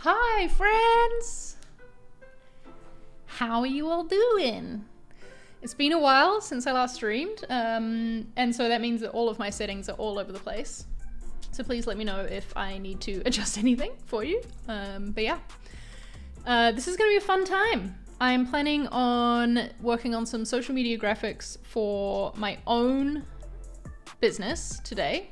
Hi friends! How are you all doing? It's been a while since I last streamed, and so that means that all of my settings are all over the place. So please let me know if I need to adjust anything for you. But yeah, this is gonna be a fun time. I'm planning on working on some social media graphics for my own business today.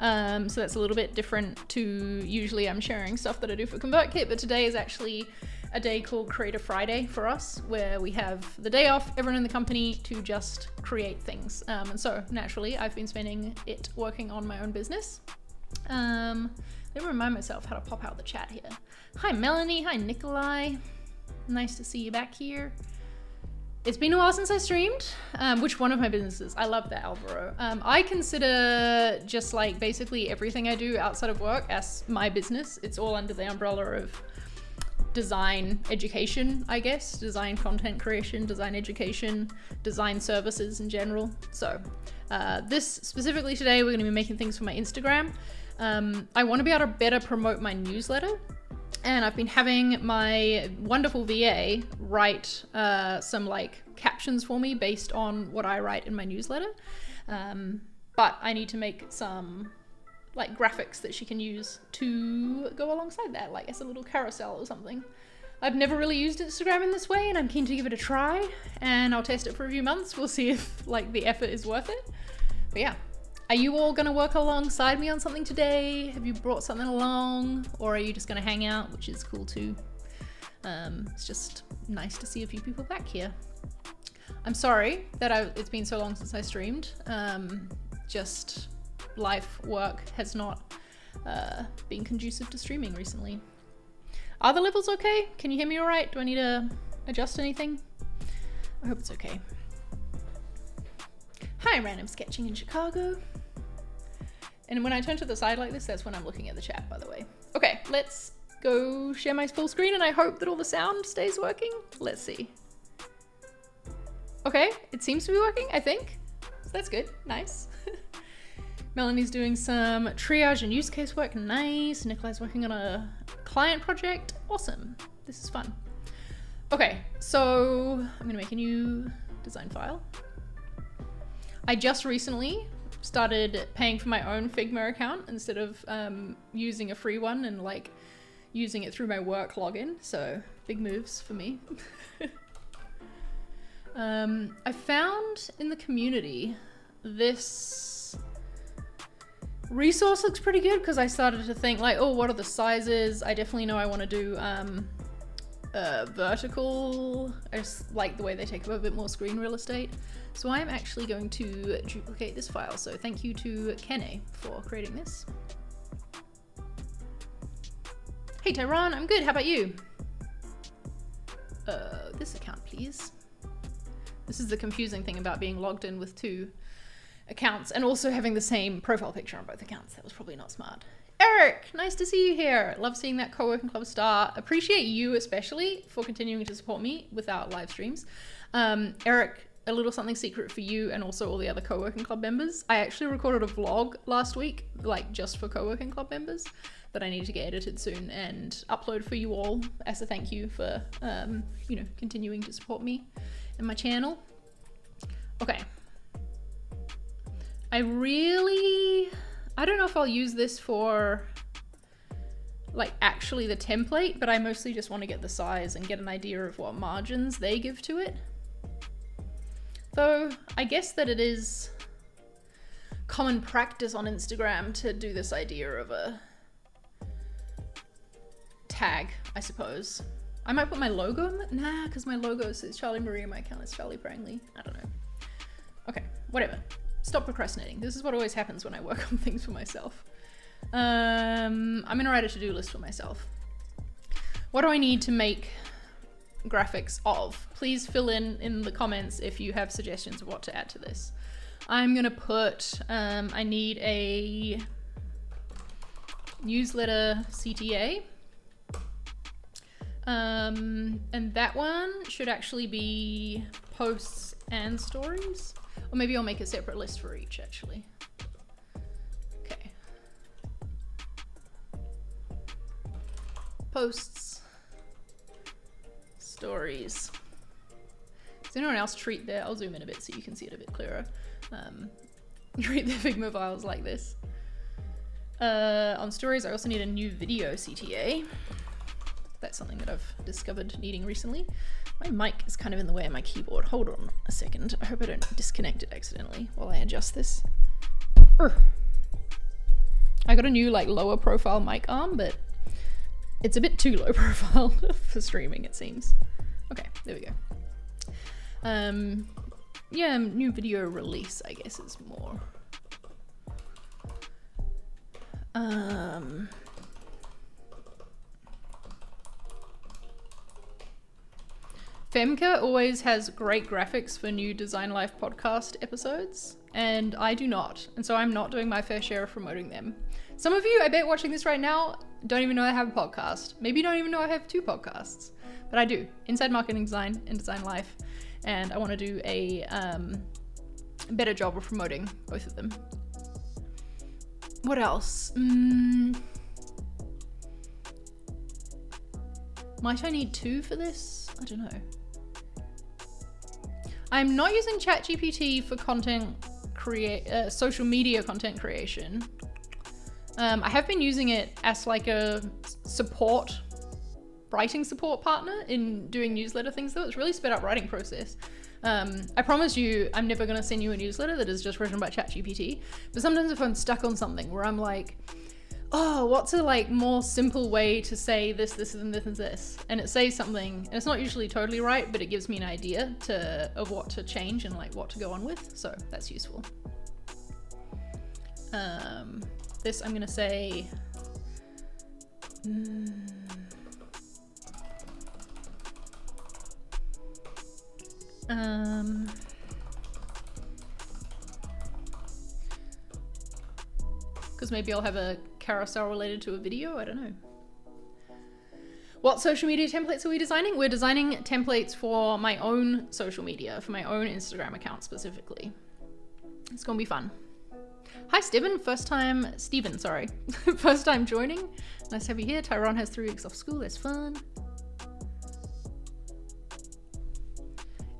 So that's a little bit different to usually I'm sharing stuff that I do for ConvertKit, but today is actually a day called Creator Friday for us, where we have the day off, everyone in the company, to just create things. And so naturally I've been spending it working on my own business. Let me remind myself how to pop out the chat here. Hi Melanie, hi Nikolai. Nice to see you back here. It's been a while since I streamed. Which one of my businesses? I love that, Alvaro. I consider just like basically everything I do outside of work as my business. It's all under the umbrella of design education, I guess. Design content creation, design education, design services in general. So this specifically today, we're gonna be making things for my Instagram. I wanna be able to better promote my newsletter. And I've been having my wonderful VA write some like captions for me based on what I write in my newsletter. But I need to make some like graphics that she can use to go alongside that, like as a little carousel or something. I've never really used Instagram in this way, and I'm keen to give it a try, and I'll test it for a few months. We'll see if like the effort is worth it. But yeah. Are you all gonna work alongside me on something today? Have you brought something along? Or are you just gonna hang out, which is cool too? It's just nice to see a few people back here. I'm sorry that it's been so long since I streamed. Just life, work has not been conducive to streaming recently. Are the levels okay? Can you hear me all right? Do I need to adjust anything? I hope it's okay. Hi, random sketching in Chicago. And when I turn to the side like this, that's when I'm looking at the chat, by the way. Okay, let's go share my full screen, and I hope that all the sound stays working. Let's see. Okay, it seems to be working, I think. So that's good, nice. Melanie's doing some triage and use case work, nice. Nikolai's working on a client project, awesome. This is fun. Okay, so I'm gonna make a new design file. I just recently started paying for my own Figma account instead of using a free one and like using it through my work login. So big moves for me. I found in the community this resource looks pretty good, because I started to think like, oh, what are the sizes? I definitely know I want to do vertical. I just like the way they take up a bit more screen real estate. So I'm actually going to duplicate this file. So thank you to Kene for creating this. Hey Tyron, I'm good, how about you? This account please. This is the confusing thing about being logged in with two accounts and also having the same profile picture on both accounts. That was probably not smart. Eric, nice to see you here. Love seeing that co-working club start. Appreciate you especially for continuing to support me without live streams. Eric, a little something secret for you and also all the other co-working club members. I actually recorded a vlog last week, like just for co-working club members, that I need to get edited soon and upload for you all as a thank you for, you know, continuing to support me and my channel. Okay. I don't know if I'll use this for like actually the template, but I mostly just want to get the size and get an idea of what margins they give to it. Though I guess that it is common practice on Instagram to do this idea of a tag, I suppose. I might put my logo in that? Nah, because my logo says Charlie Marie and my account is Charlie Prangley. I don't know. Okay, whatever. Stop procrastinating. This is what always happens when I work on things for myself. I'm gonna write a to-do list for myself. What do I need to make graphics of? Please fill in the comments if you have suggestions of what to add to this. I'm gonna put, I need a newsletter CTA. And that one should actually be posts and stories. Or maybe I'll make a separate list for each, actually. Okay. Posts. Stories. Does anyone else treat their, I'll zoom in a bit so you can see it a bit clearer. Treat their Figma files like this. On stories, I also need a new video CTA. That's something that I've discovered needing recently. My mic is kind of in the way of my keyboard. Hold on a second. I hope I don't disconnect it accidentally while I adjust this. I got a new like lower profile mic arm, but it's a bit too low profile for streaming, it seems. Okay, there we go. Yeah, new video release, I guess, is more. Femke always has great graphics for new Design Life podcast episodes, and I do not, and so I'm not doing my fair share of promoting them. Some of you, I bet watching this right now, don't even know I have a podcast. Maybe you don't even know I have 2 podcasts, but I do. Inside Marketing Design and Design Life, and I want to do a better job of promoting both of them. What else? Might I need 2 for this? I don't know. I'm not using ChatGPT for social media content creation. I have been using it as like a writing support partner in doing newsletter things though. It's really sped up writing process. I promise you, I'm never gonna send you a newsletter that is just written by ChatGPT. But sometimes if I'm stuck on something where I'm like, oh, what's a like more simple way to say this, this, and this, and this, and it says something, and it's not usually totally right, but it gives me an idea of what to change and like what to go on with. So that's useful. This I'm gonna say. Because maybe I'll have a carousel related to a video, I don't know. What social media templates are we designing? We're designing templates for my own social media, for my own Instagram account specifically. It's gonna be fun. Hi Steven, first time joining. Nice to have you here. Tyrone has 3 weeks off school, that's fun.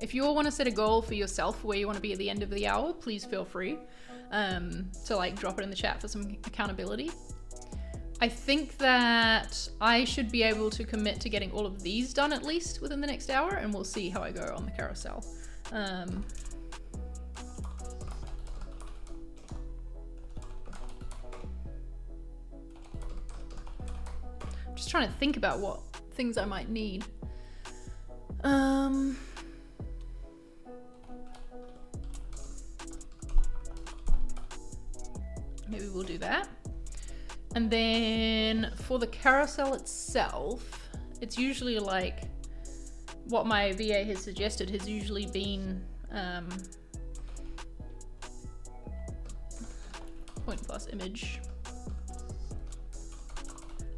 If you all want to set a goal for yourself where you want to be at the end of the hour, please feel free to like drop it in the chat for some accountability. I think that I should be able to commit to getting all of these done at least within the next hour, and we'll see how I go on the carousel. I'm just trying to think about what things I might need. Maybe we'll do that. And then for the carousel itself, it's usually like what my VA has suggested has usually been point plus image.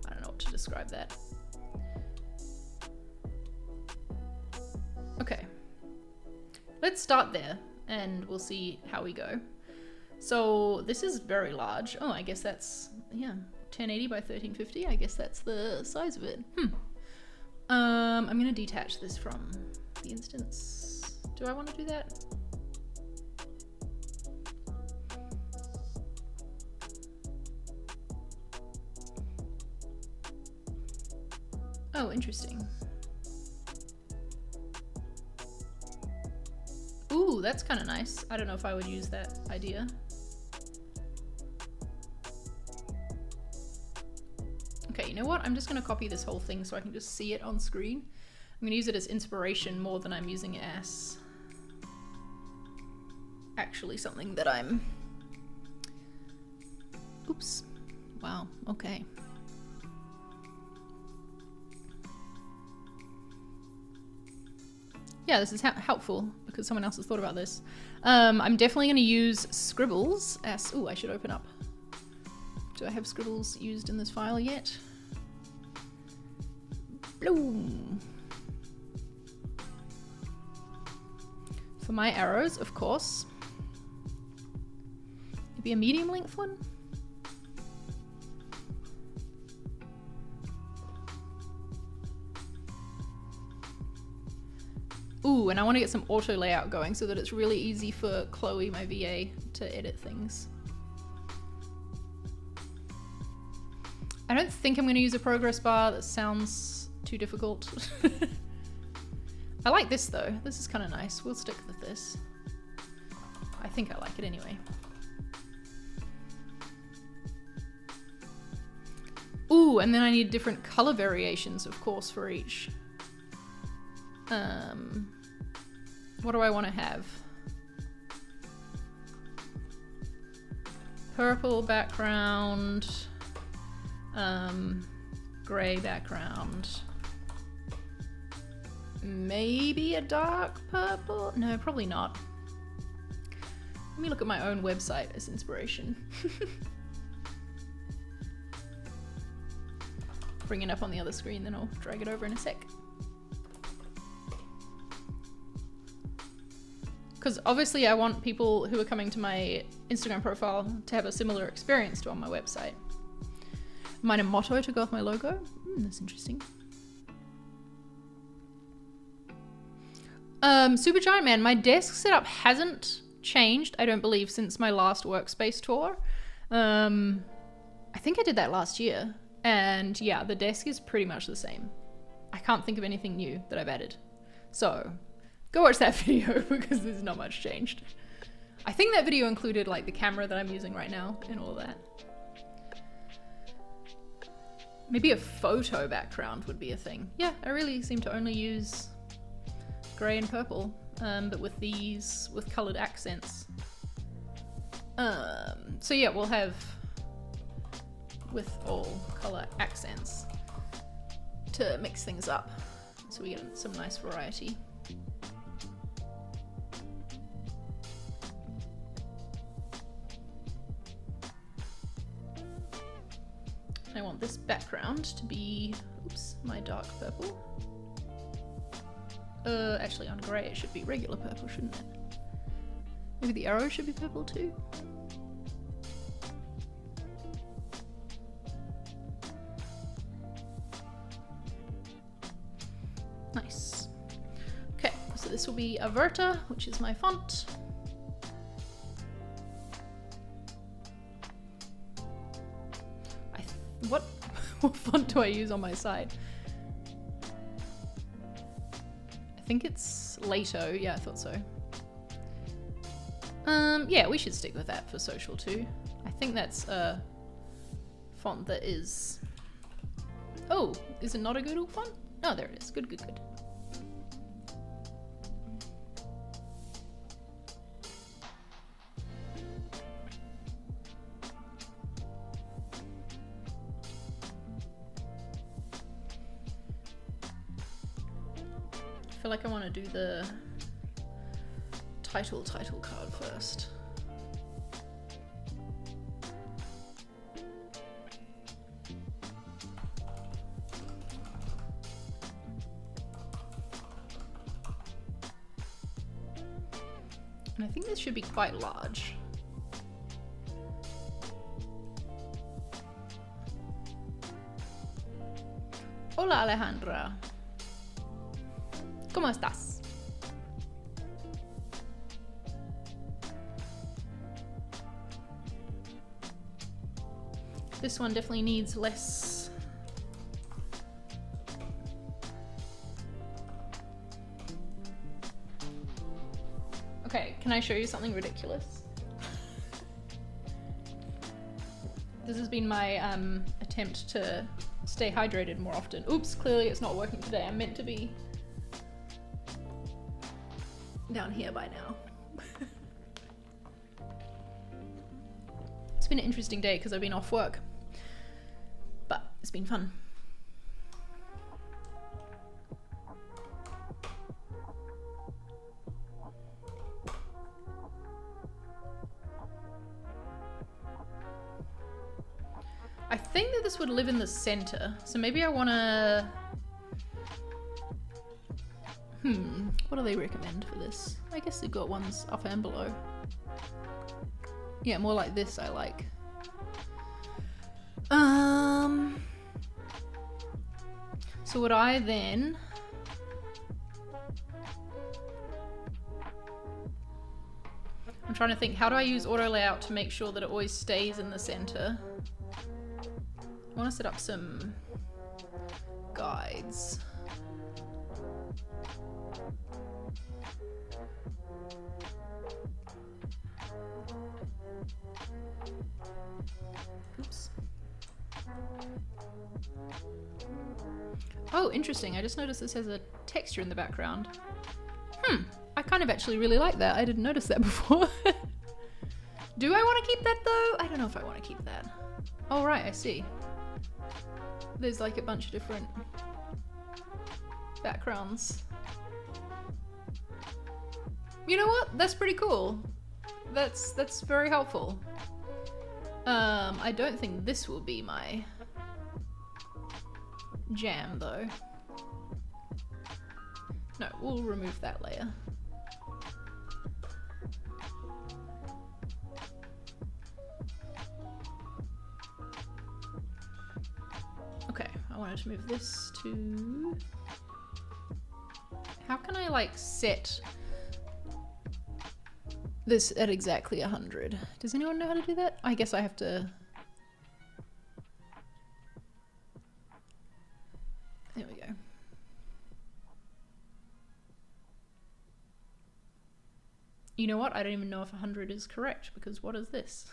I don't know what to describe that. Okay, let's start there and we'll see how we go. So this is very large. Oh, I guess that's, yeah, 1080 by 1350. I guess that's the size of it. I'm gonna detach this from the instance. Do I want to do that? Oh, interesting. Ooh, that's kind of nice. I don't know if I would use that idea. Okay, you know what? I'm just going to copy this whole thing so I can just see it on screen. I'm going to use it as inspiration more than I'm using it as actually something that I'm... Oops. Wow, okay. Yeah, this is helpful because someone else has thought about this. I'm definitely going to use scribbles as... Ooh, I should open up. Do I have scribbles used in this file yet? Bloom. For my arrows, of course. Maybe a medium length one? Ooh, and I want to get some auto layout going so that it's really easy for Chloe, my VA, to edit things. I don't think I'm going to use a progress bar. That sounds too difficult. I like this though. This is kind of nice. We'll stick with this. I think I like it anyway. Ooh, and then I need different color variations, of course, for each. What do I want to have? Purple background, gray background, maybe a dark purple? No, probably not. Let me look at my own website as inspiration. Bring it up on the other screen, then I'll drag it over in a sec. Because obviously I want people who are coming to my Instagram profile to have a similar experience to on my website. Mine a motto to go with my logo. That's interesting. Supergiant Man, my desk setup hasn't changed, I don't believe, since my last workspace tour. I think I did that last year. And yeah, the desk is pretty much the same. I can't think of anything new that I've added. So go watch that video because there's not much changed. I think that video included like the camera that I'm using right now and all that. Maybe a photo background would be a thing. Yeah, I really seem to only use gray and purple, but with these, with colored accents. So yeah, we'll have with all color accents to mix things up so we get some nice variety. I want this background to be, oops, my dark purple. Actually on gray it should be regular purple, shouldn't it? Maybe the arrow should be purple too? Nice. Okay, so this will be Averta, which is my font. What font do I use on my side? I think it's Lato. Yeah, I thought so. Yeah, we should stick with that for social too. I think that's a font that is... Oh, is it not a Google font? Oh, there it is. Good, good, good. I feel like I want to do the title card first. And I think this should be quite large. Hola Alejandra. ¿Cómo estás? This one definitely needs less. Okay, can I show you something ridiculous? This has been my attempt to stay hydrated more often. Oops, clearly it's not working today. I'm meant to be down here by now. It's been an interesting day because I've been off work, but it's been fun. I think that this would live in the center, so maybe I want to... what do they recommend for this? I guess they've got ones up and below. Yeah, more like this I like. So would I then trying to think, how do I use auto layout to make sure that it always stays in the center? I want to set up some guides. Oops. Oh, interesting. I just noticed this has a texture in the background. I kind of actually really like that. I didn't notice that before. Do I want to keep that though? I don't know if I want to keep that. Oh, right, I see. There's like a bunch of different backgrounds. You know what? That's pretty cool. That's very helpful. I don't think this will be my jam though. No, we'll remove that layer. Okay, I wanted to move this to... How can I like set this at exactly 100? Does anyone know how to do that? I guess I have to... There we go. You know what? I don't even know if 100 is correct, because what is this?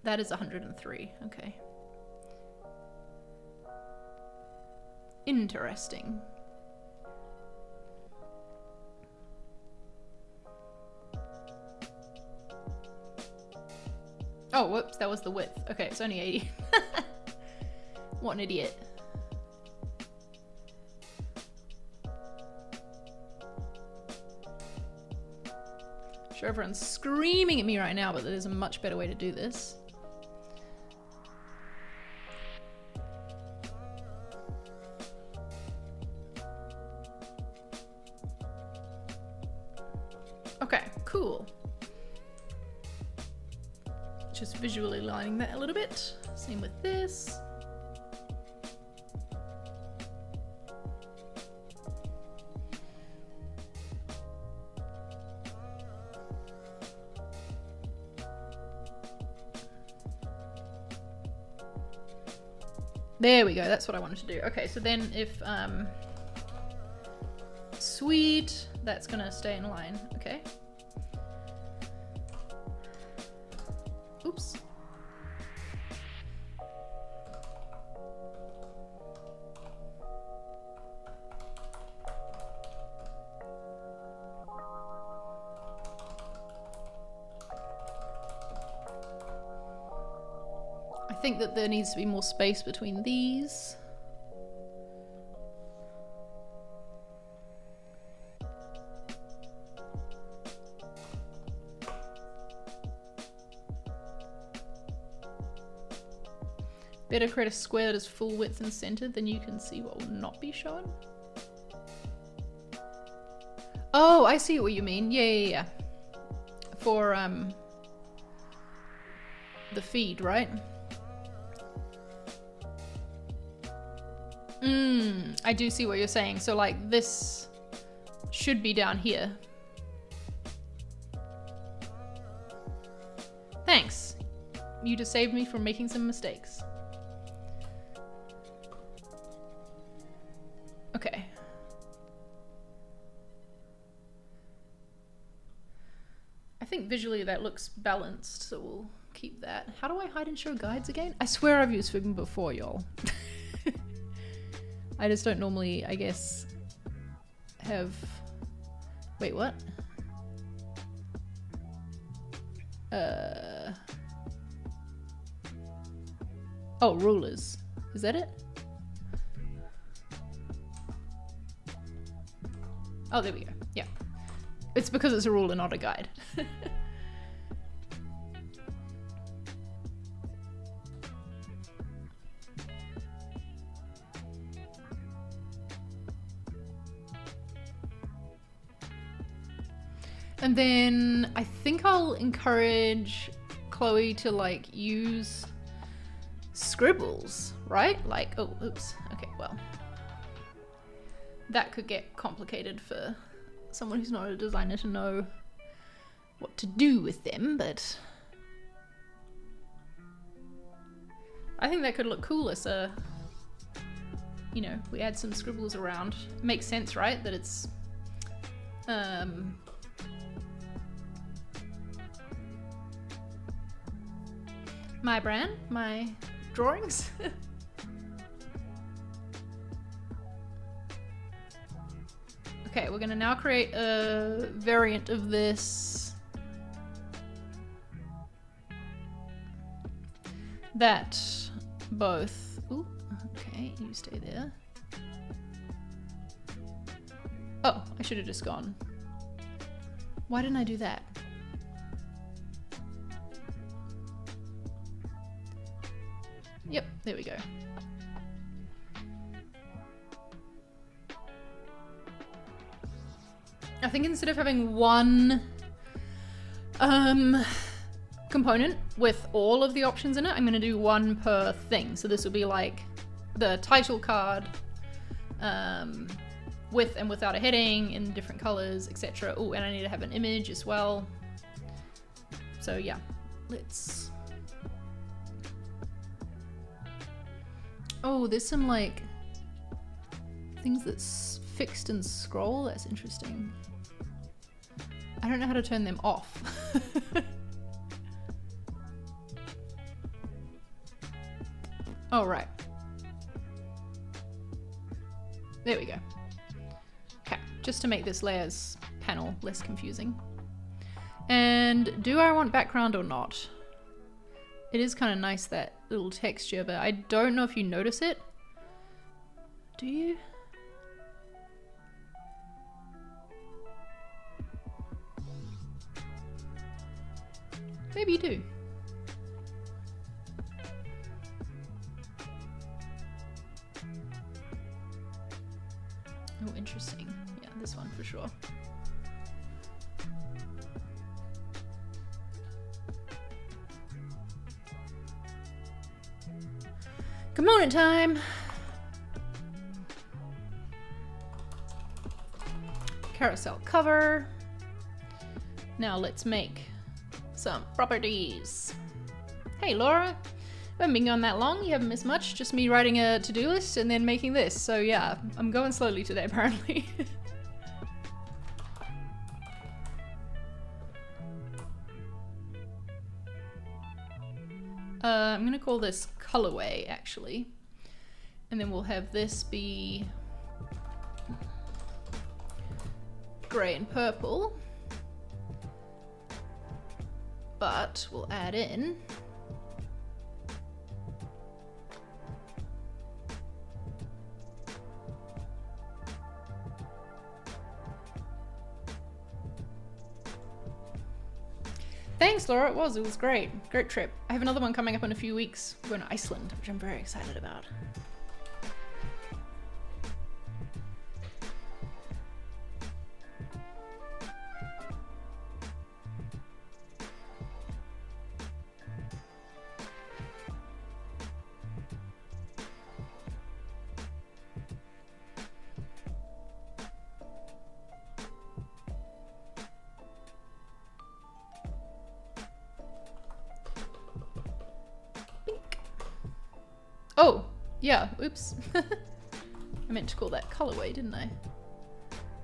That is 103. Okay. Interesting. Oh, whoops, that was the width. Okay, it's only 80. What an idiot. Sure, everyone's screaming at me right now, but there's a much better way to do this. Okay, cool. Just visually lining that a little bit. Same with this. There we go, that's what I wanted to do. Okay, so then if, sweet, that's gonna stay in line, okay. Oops. I think that there needs to be more space between these. Better create a square that is full width and centered, then you can see what will not be shown. Oh, I see what you mean. Yeah. For the feed, right? I do see what you're saying. So like this should be down here. Thanks. You just saved me from making some mistakes. Okay. I think visually that looks balanced, so we'll keep that. How do I hide and show guides again? I swear I've used Figma before, y'all. I just don't normally, I guess, have... Wait, what? Oh, rulers. Is that it? Oh, there we go. Yeah. It's because it's a ruler, not a guide. And then I think I'll encourage Chloe to like use scribbles, right? Like, oh, oops. Okay, well. that could get complicated for someone who's not a designer to know what to do with them, but I think that could look cool as a, you know, we add some scribbles around. It makes sense, right? That it's my brand, my drawings. Okay, we're gonna now create a variant of this that both, ooh, okay, you stay there. Oh, I should have just gone. Why didn't I do that? Yep, there we go. I think instead of having one component with all of the options in it, I'm going to do one per thing. So this will be like the title card with and without a heading in different colors, etc. Oh, and I need to have an image as well. So yeah, let's... Oh, there's some like things that's fixed and scroll. That's interesting. I don't know how to turn them off. Oh, right. There we go. Okay, just to make this layers panel less confusing. And do I want background or not? It is kind of nice, that little texture, but I don't know if you notice it. Do you? Maybe you do. Oh, interesting. Yeah, this one for sure. Component time! Carousel cover. Now let's make some properties. Hey Laura, we haven't been gone that long, you haven't missed much, just me writing a to-do list and then making this, so yeah, I'm going slowly today apparently. I'm gonna call this colorway actually, and then we'll have this be gray and purple. But we'll add in thanks Laura, it was great. Great trip. I have another one coming up in a few weeks. We're going to Iceland, which I'm very excited about. Oh, yeah, oops. I meant to call that colorway, didn't I?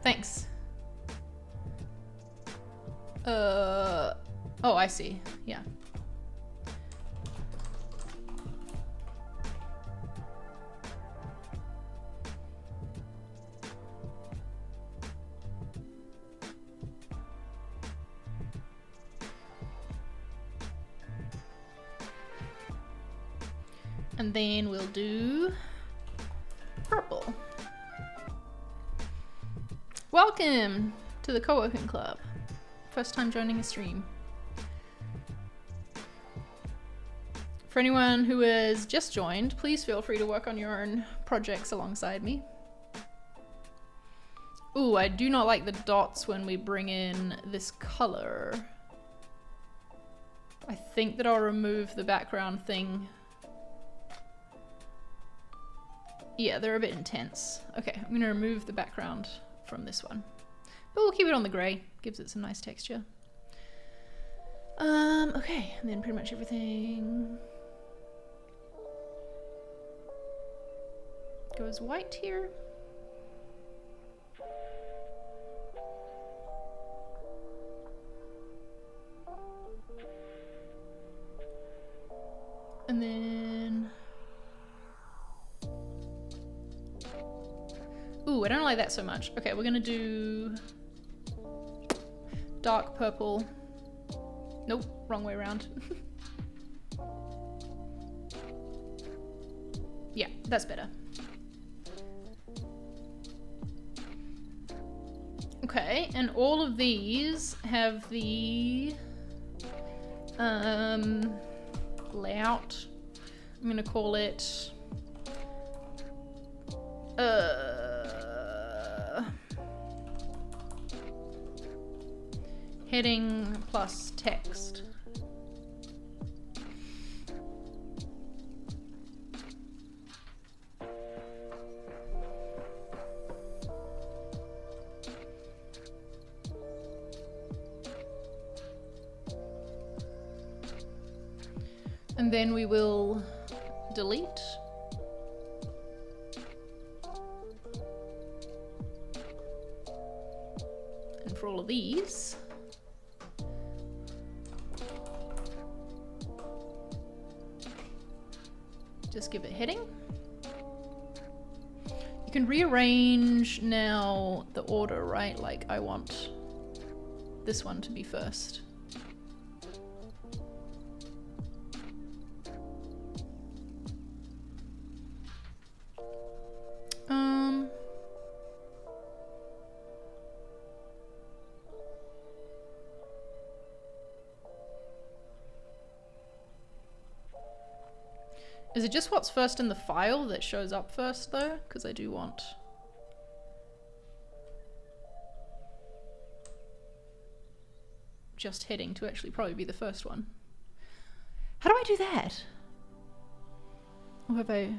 Thanks. Oh, I see, yeah. And then we'll do purple. Welcome to the co-working club. First time joining a stream. For anyone who has just joined, please feel free to work on your own projects alongside me. Ooh, I do not like the dots when we bring in this color. I think that I'll remove the background thing Yeah, they're a bit intense. Okay, I'm gonna remove the background from this one. But we'll keep it on the grey. Gives it some nice texture. Okay, and then pretty much everything goes white here. And then... Ooh, I don't like that so much. Okay, we're gonna do dark purple. Nope, wrong way around. Yeah, that's better. Okay, and all of these have the layout. I'm gonna call it heading plus text. And then we will delete. And for all of these, just give it heading. You can rearrange now the order, right? Like I want this one to be first. Is it just what's first in the file that shows up first though? Because I do want... just heading to actually probably be the first one. How do I do that? Or have I...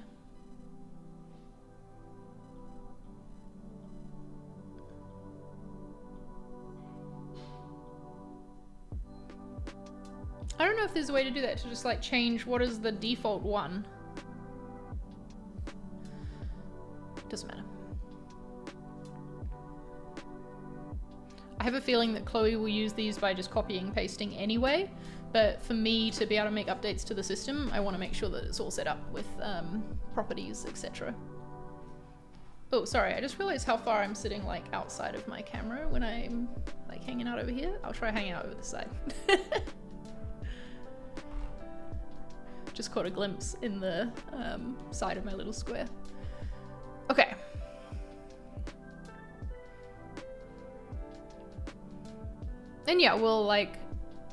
I don't know if there's a way to do that, to just like change what is the default one. Doesn't matter. I have a feeling that Chloe will use these by just copying and pasting anyway, but for me to be able to make updates to the system, I want to make sure that it's all set up with properties, etc. Oh, sorry, I just realized how far I'm sitting like outside of my camera when I'm like hanging out over here. I'll try hanging out over the side. Just caught a glimpse in the side of my little square. Okay. And yeah, we'll like,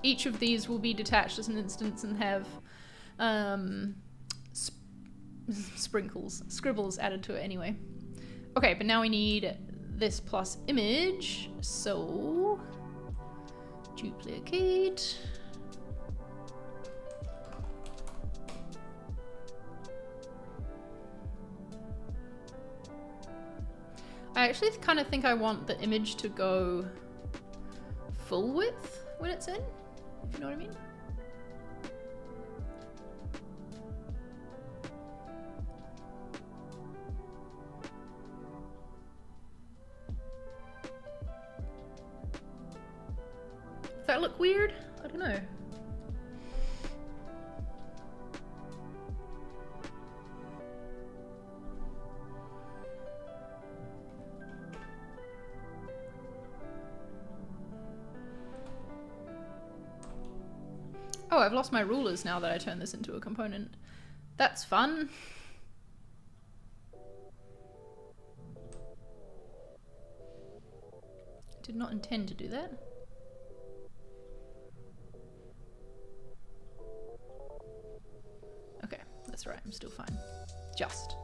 each of these will be detached as an instance and have scribbles added to it anyway. Okay, but now we need this plus image, so duplicate. I actually kind of think I want the image to go full width when it's in, if you know what I mean. Does that look weird? I don't know. Oh, I've lost my rulers now that I turn this into a component. That's fun. Did not intend to do that. Okay, that's right, I'm still fine. Just.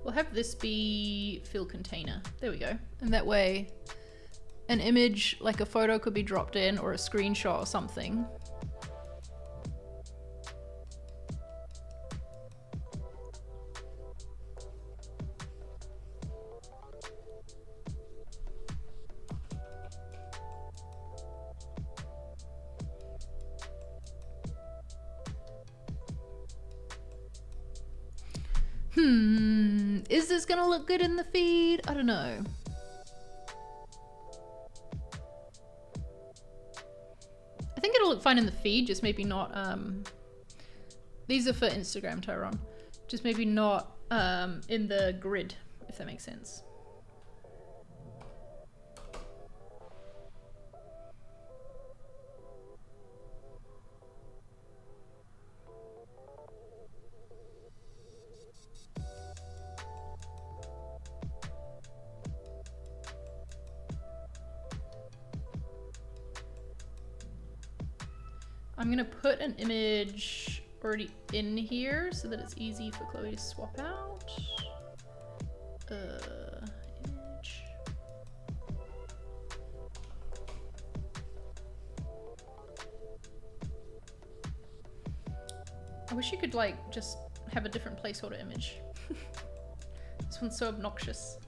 We'll have this be fill container. There we go. And that way, an image, like a photo, could be dropped in, or a screenshot or something. this gonna look good in the feed? I don't know. I think it'll look fine in the feed, just maybe not, these are for Instagram, Tyrone. Just maybe not in the grid, if that makes sense. I'm gonna put an image already in here so that it's easy for Chloe to swap out. Image. I wish you could like just have a different placeholder image. This one's so obnoxious.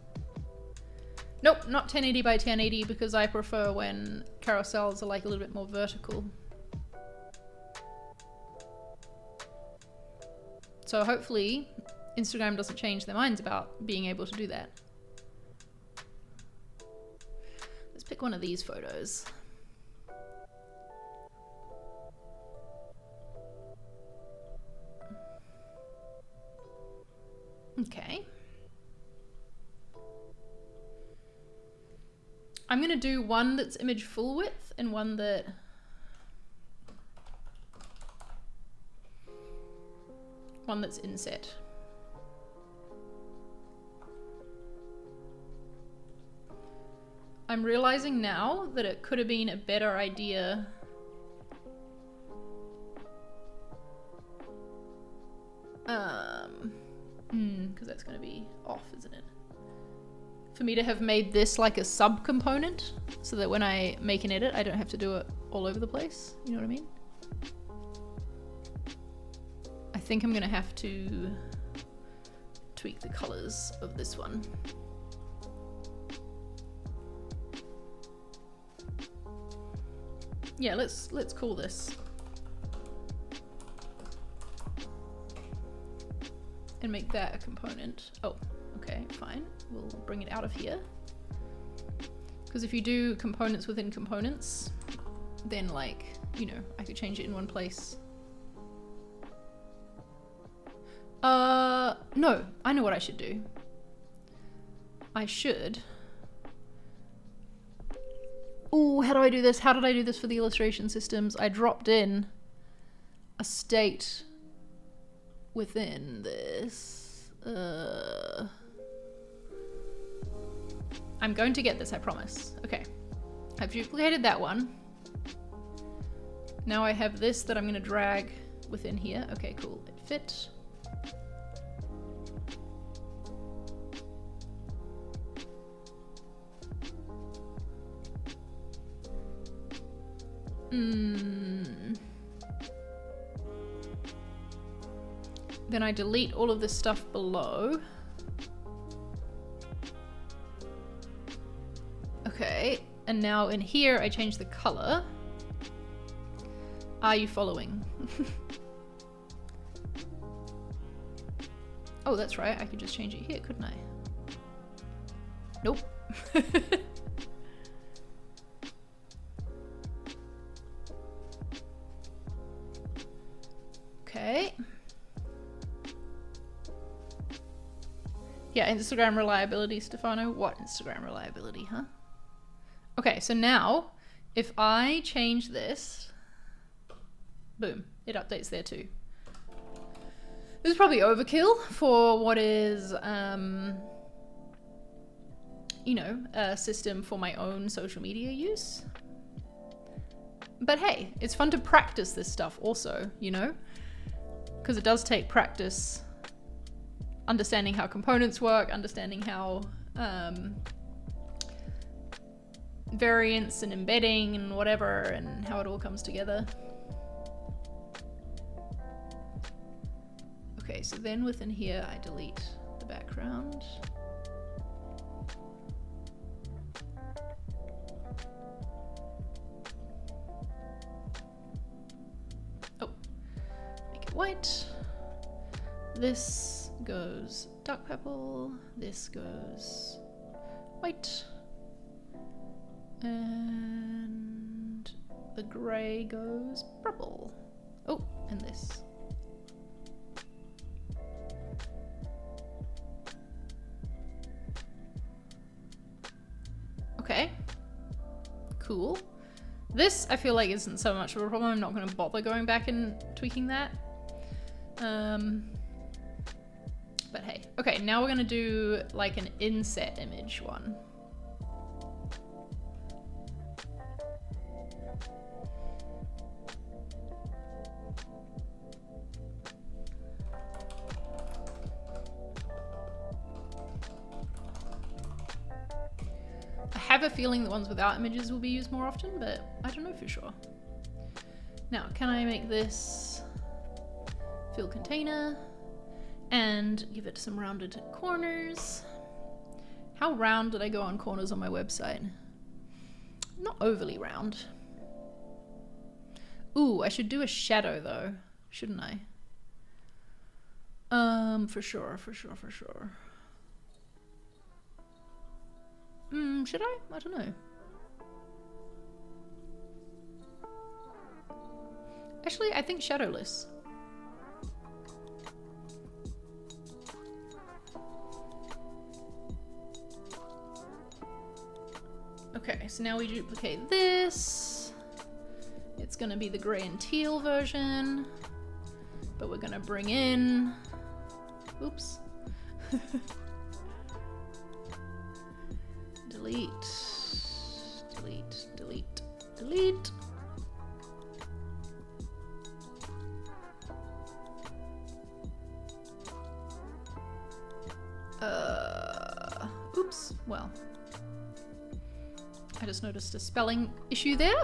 Nope, not 1080 by 1080 because I prefer when carousels are like a little bit more vertical. So hopefully Instagram doesn't change their minds about being able to do that. Let's pick one of these photos. Okay. I'm gonna do one that's image full width and one that that's inset. I'm realizing now that it could have been a better idea because that's going to be off, isn't it? For me to have made this like a sub-component so that when I make an edit, I don't have to do it all over the place. You know what I mean? I think I'm gonna have to tweak the colors of this one. Yeah, let's call this. And make that a component. Oh, okay, fine. We'll bring it out of here. Because if you do components within components, then like, you know, I could change it in one place. No, I know what I should do. I should... Oh, how do I do this? How did I do this for the illustration systems? I dropped in a state within this. I'm going to get this, I promise. Okay. I've duplicated that one. Now I have this that I'm going to drag within here. Okay, cool. It fit. Then I delete all of this stuff below. Okay, and now in here I change the color. Are you following? Oh, that's right, I could just change it here, couldn't I? Nope. Okay. Yeah, Instagram reliability, Stefano. What Instagram reliability, huh? Okay, so now, if I change this, boom, it updates there too. This is probably overkill for what is, you know, a system for my own social media use. But hey, it's fun to practice this stuff also, you know? Because it does take practice understanding how components work, understanding how variants and embedding and whatever, and how it all comes together. Okay, so then within here I delete the background. Oh, make it white. This goes dark purple. This goes white. And the grey goes purple. Oh, and this. Okay. Cool. This, I feel like, isn't so much of a problem. I'm not going to bother going back and tweaking that. But hey. Okay, now we're going to do like an inset image one. I have a feeling the ones without images will be used more often, but I don't know for sure. Now, can I make this fill container and give it some rounded corners? How round did I go on corners on my website? Not overly round. Ooh, I should do a shadow though, shouldn't I? For sure. Should I? I don't know. Actually, I think shadowless. Okay, so now we duplicate this. It's gonna be the gray and teal version, but we're gonna bring in, oops. Delete, delete, delete, delete. Oops, well. I just noticed a spelling issue there.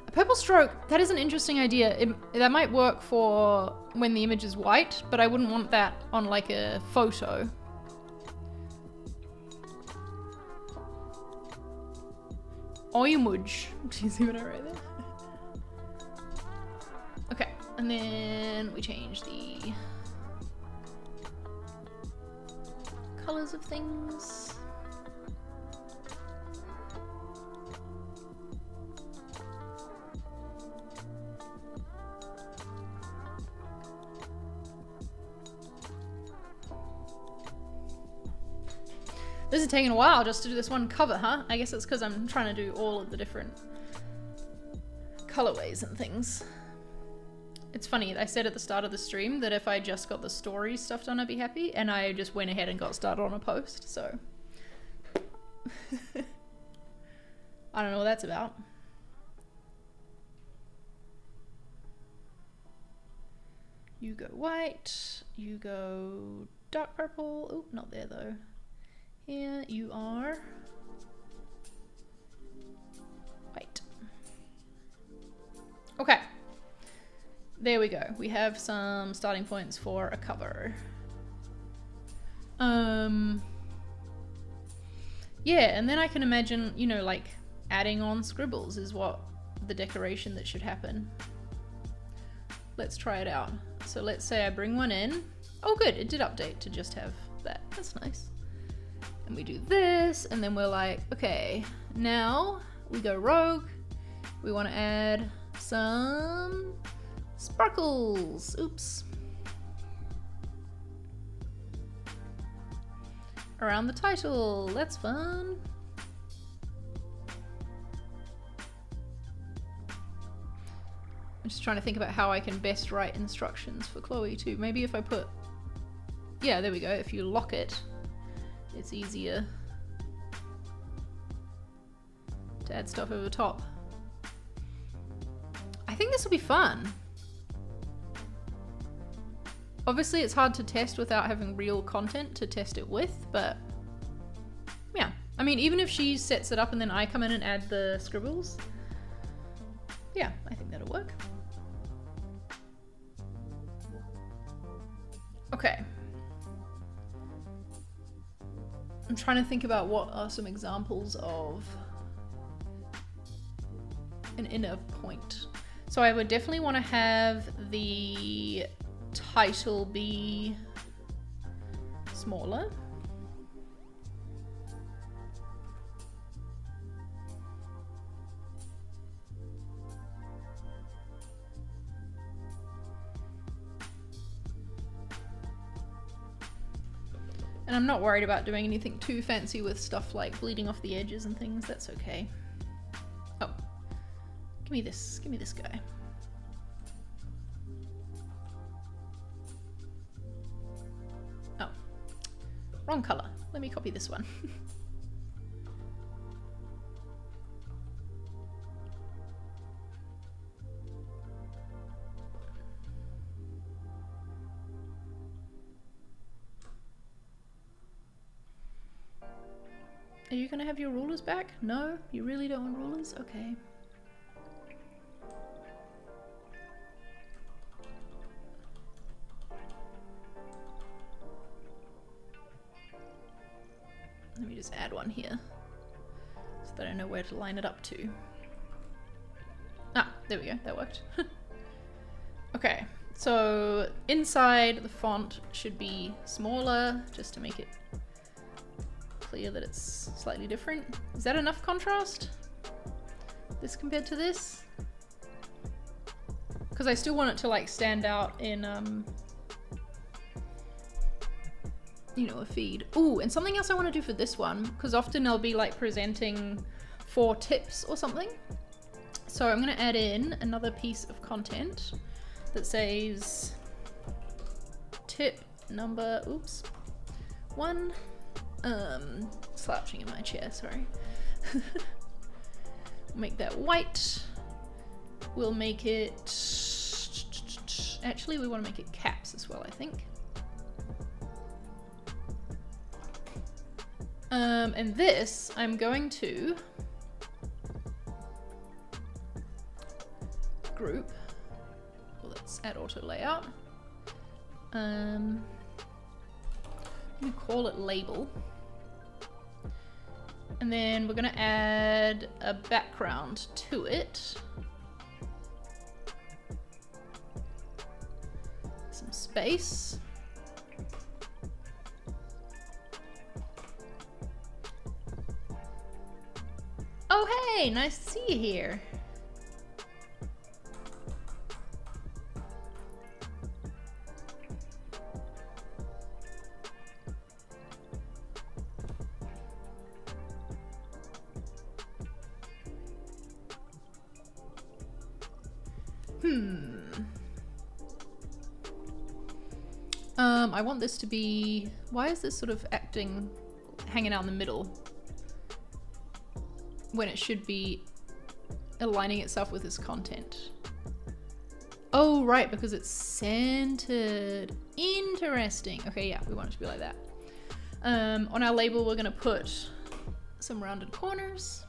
A purple stroke, that is an interesting idea. That might work for when the image is white, but I wouldn't want that on like a photo. Image. Do you see what I wrote there? Okay, and then we change the colors of things. This is taking a while just to do this one cover, huh? I guess it's because I'm trying to do all of the different colorways and things. It's funny, I said at the start of the stream that if I just got the story stuff done, I'd be happy, and I just went ahead and got started on a post, so. I don't know what that's about. You go white, you go dark purple. Oh, not there though. Here you are white. Okay. There we go. We have some starting points for a cover. Yeah, and then I can imagine, you know, like adding on scribbles is what the decoration that should happen. Let's try it out. So let's say I bring one in. Oh good, it did update to just have that. That's nice. And we do this, and then we're like, okay, now we go rogue. We want to add some sparkles. Oops. Around the title. That's fun. I'm just trying to think about how I can best write instructions for Chloe too. Maybe if I put, yeah, there we go. If you lock it, it's easier to add stuff over the top. I think this will be fun. Obviously it's hard to test without having real content to test it with, but yeah. I mean, even if she sets it up and then I come in and add the scribbles, yeah, I think that'll work. Okay. I'm trying to think about what are some examples of an inner point. So I would definitely want to have the title be smaller. And I'm not worried about doing anything too fancy with stuff like bleeding off the edges and things. That's okay. Oh, give me this guy. Oh, wrong color. Let me copy this one. Are you gonna have your rulers back? No? You really don't want rulers? Okay. Let me just add one here so that I know where to line it up to. Ah, there we go, that worked. Okay, so inside the font should be smaller just to make it clear that it's slightly different. Is that enough contrast? This compared to this? Because I still want it to like stand out in you know, a feed. Ooh, and something else I want to do for this one, because often I'll be like presenting 4 tips or something. So I'm going to add in another piece of content that says tip number, oops, 1. Slouching in my chair, sorry. Make that white. We'll make it, actually we want to make it caps as well, I think. And this I'm going to group. Well, let's add auto layout. I'm gonna call it label. And then we're gonna add a background to it. Some space. Oh hey, nice to see you here. I want this to be, why is this sort of hanging out in the middle when it should be aligning itself with this content? Oh, right, because it's centered. Interesting. Okay, yeah, we want it to be like that. On our label, we're gonna put some rounded corners.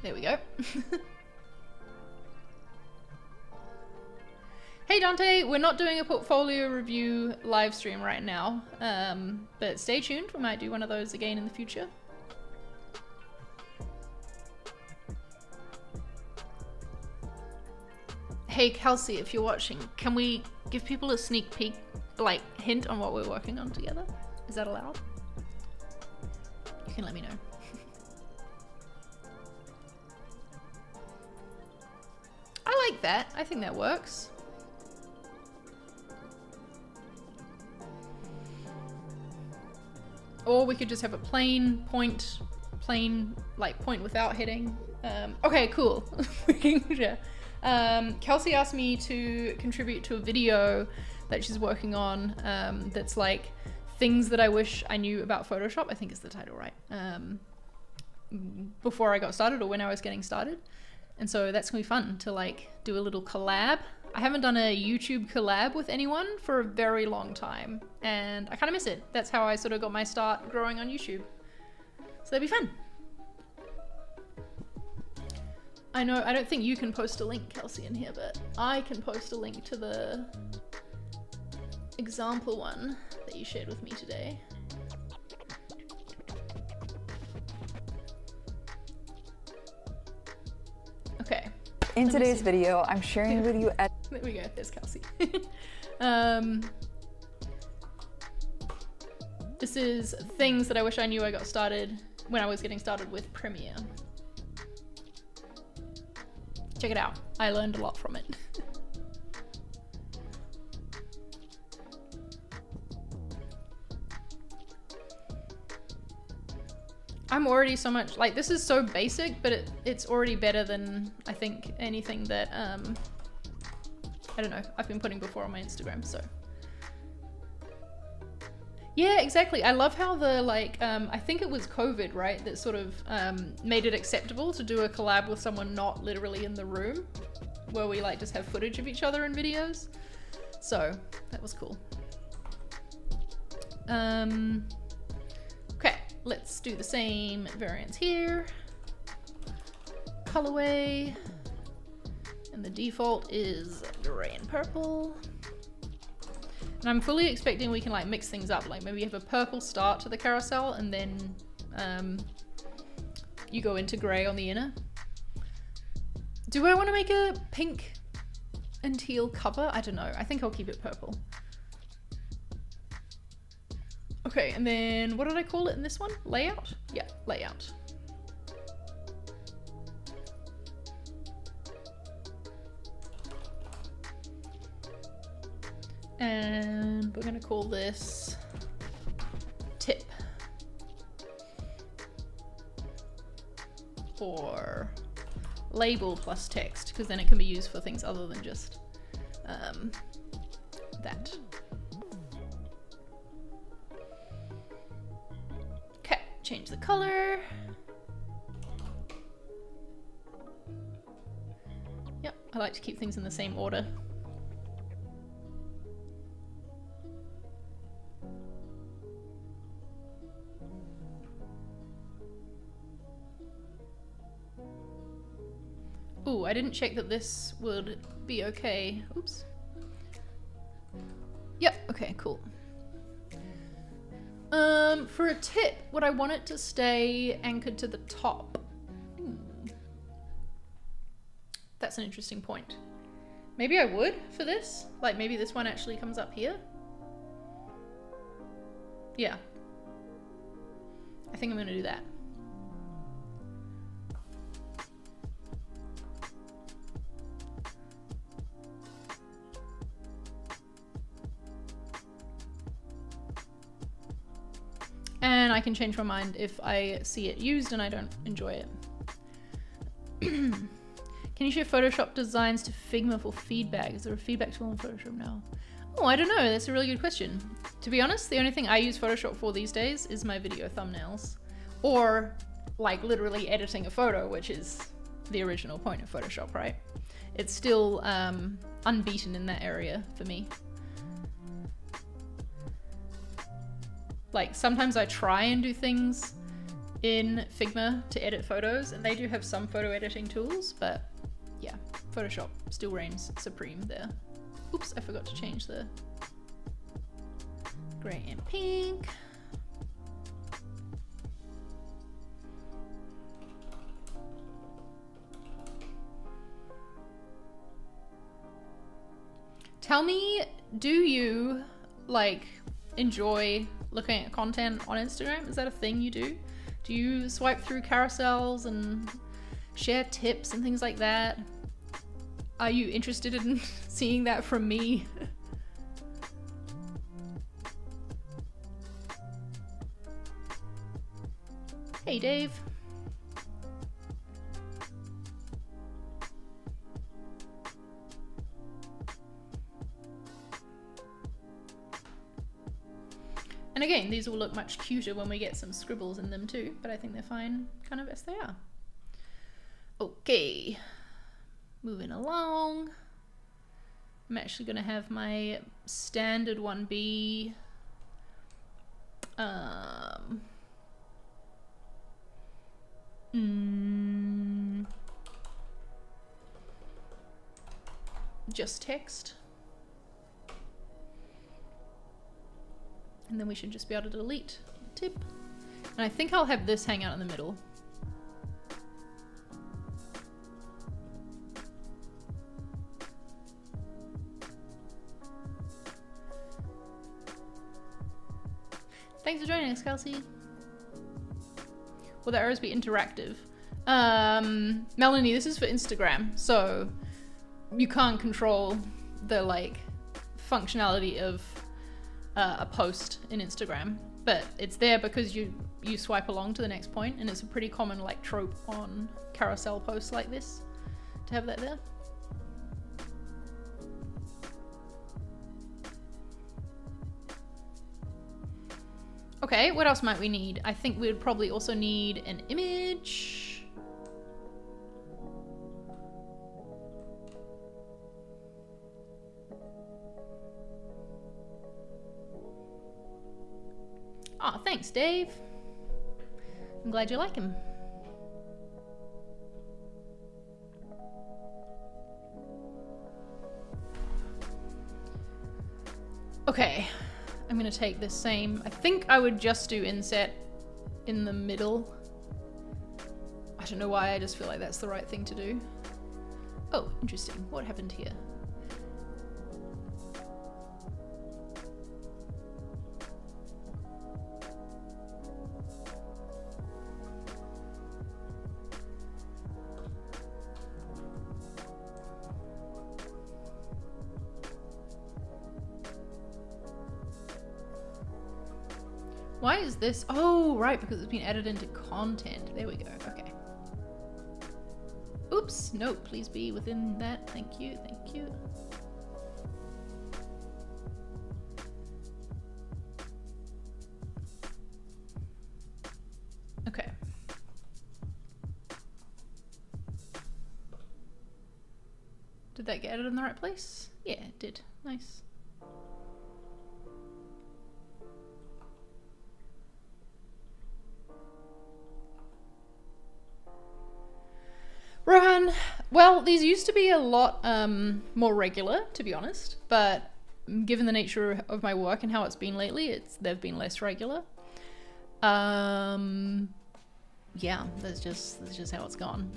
There we go. Hey Dante, we're not doing a portfolio review live stream right now, but stay tuned, we might do one of those again in the future. Hey Kelsey, if you're watching, can we give people a sneak peek, like hint on what we're working on together? Is that allowed? You can let me know. I like that. I think that works. Or we could just have a plain point without heading. Okay, cool. Kelsey asked me to contribute to a video that she's working on that's like things that I wish I knew about Photoshop, I think is the title, right? Before I got started or when I was getting started. And so that's gonna be fun to like do a little collab. I haven't done a YouTube collab with anyone for a very long time and I kind of miss it. That's how I sort of got my start growing on YouTube. So that'd be fun. I know, I don't think you can post a link, Kelsey, in here, but I can post a link to the example one that you shared with me today. Okay. In today's video, I'm sharing with you. There we go. There's Kelsey. This is things that I wish I knew I got started when I was getting started with Premiere. Check it out. I learned a lot from it. I'm already so much, like, this is so basic, but it's already better than, I think, anything that, I don't know, I've been putting before on my Instagram, so. Yeah, exactly. I love how the, like, I think it was COVID, right, that sort of made it acceptable to do a collab with someone not literally in the room, where we, like, just have footage of each other in videos. So, that was cool. Okay, let's do the same variants here. Colorway. And the default is gray and purple. And I'm fully expecting we can like mix things up. Like maybe you have a purple start to the carousel and then you go into gray on the inner. Do I want to make a pink and teal cover? I don't know. I think I'll keep it purple. Okay, and then what did I call it in this one? Layout? Yeah, layout. And we're gonna call this tip. Or label plus text, because then it can be used for things other than just that. Okay, change the color. Yep, I like to keep things in the same order. Ooh, I didn't check that this would be okay. Oops. Yep, okay, cool. For a tip, would I want it to stay anchored to the top? That's an interesting point. Maybe I would for this. Like maybe this one actually comes up here. Yeah. I think I'm gonna do that. And I can change my mind if I see it used and I don't enjoy it. Can you share Photoshop designs to Figma for feedback? Is there a feedback tool in Photoshop now? Oh, I don't know. That's a really good question. To be honest, the only thing I use Photoshop for these days is my video thumbnails. Or like literally editing a photo, which is the original point of Photoshop, right? It's still unbeaten in that area for me. Like sometimes I try and do things in Figma to edit photos, and they do have some photo editing tools, but yeah, Photoshop still reigns supreme there. Oops, I forgot to change the gray and pink. Tell me, do you like enjoy looking at content on Instagram? Is that a thing you do? Do you swipe through carousels and share tips and things like that? Are you interested in seeing that from me? Hey, Dave. And again, these will look much cuter when we get some scribbles in them too, but I think they're fine kind of as they are. Okay, moving along. I'm actually gonna have my standard one be just text. And then we should just be able to delete tip. And I think I'll have this hang out in the middle. Thanks for joining us, Kelsey. Will the arrows be interactive? Melanie, this is for Instagram, so you can't control the like functionality of a post in Instagram, but it's there because you swipe along to the next point, and it's a pretty common like trope on carousel posts like this to have that there. Okay, what else might we need? I think we would probably also need an image. Oh, thanks, Dave. I'm glad you like him. Okay. I'm gonna take this same, I think I would just do inset in the middle. I don't know why, I just feel like that's the right thing to do. Oh, interesting. What happened here? Why is this? Oh, right, because it's been added into content. There we go. Okay. Oops. No, please be within that. Thank you. Thank you. Okay. Did that get added in the right place? Yeah, it did. Nice. Rohan, well, these used to be a lot more regular, to be honest, but given the nature of my work and how it's been lately, they've been less regular. Yeah, that's just how it's gone.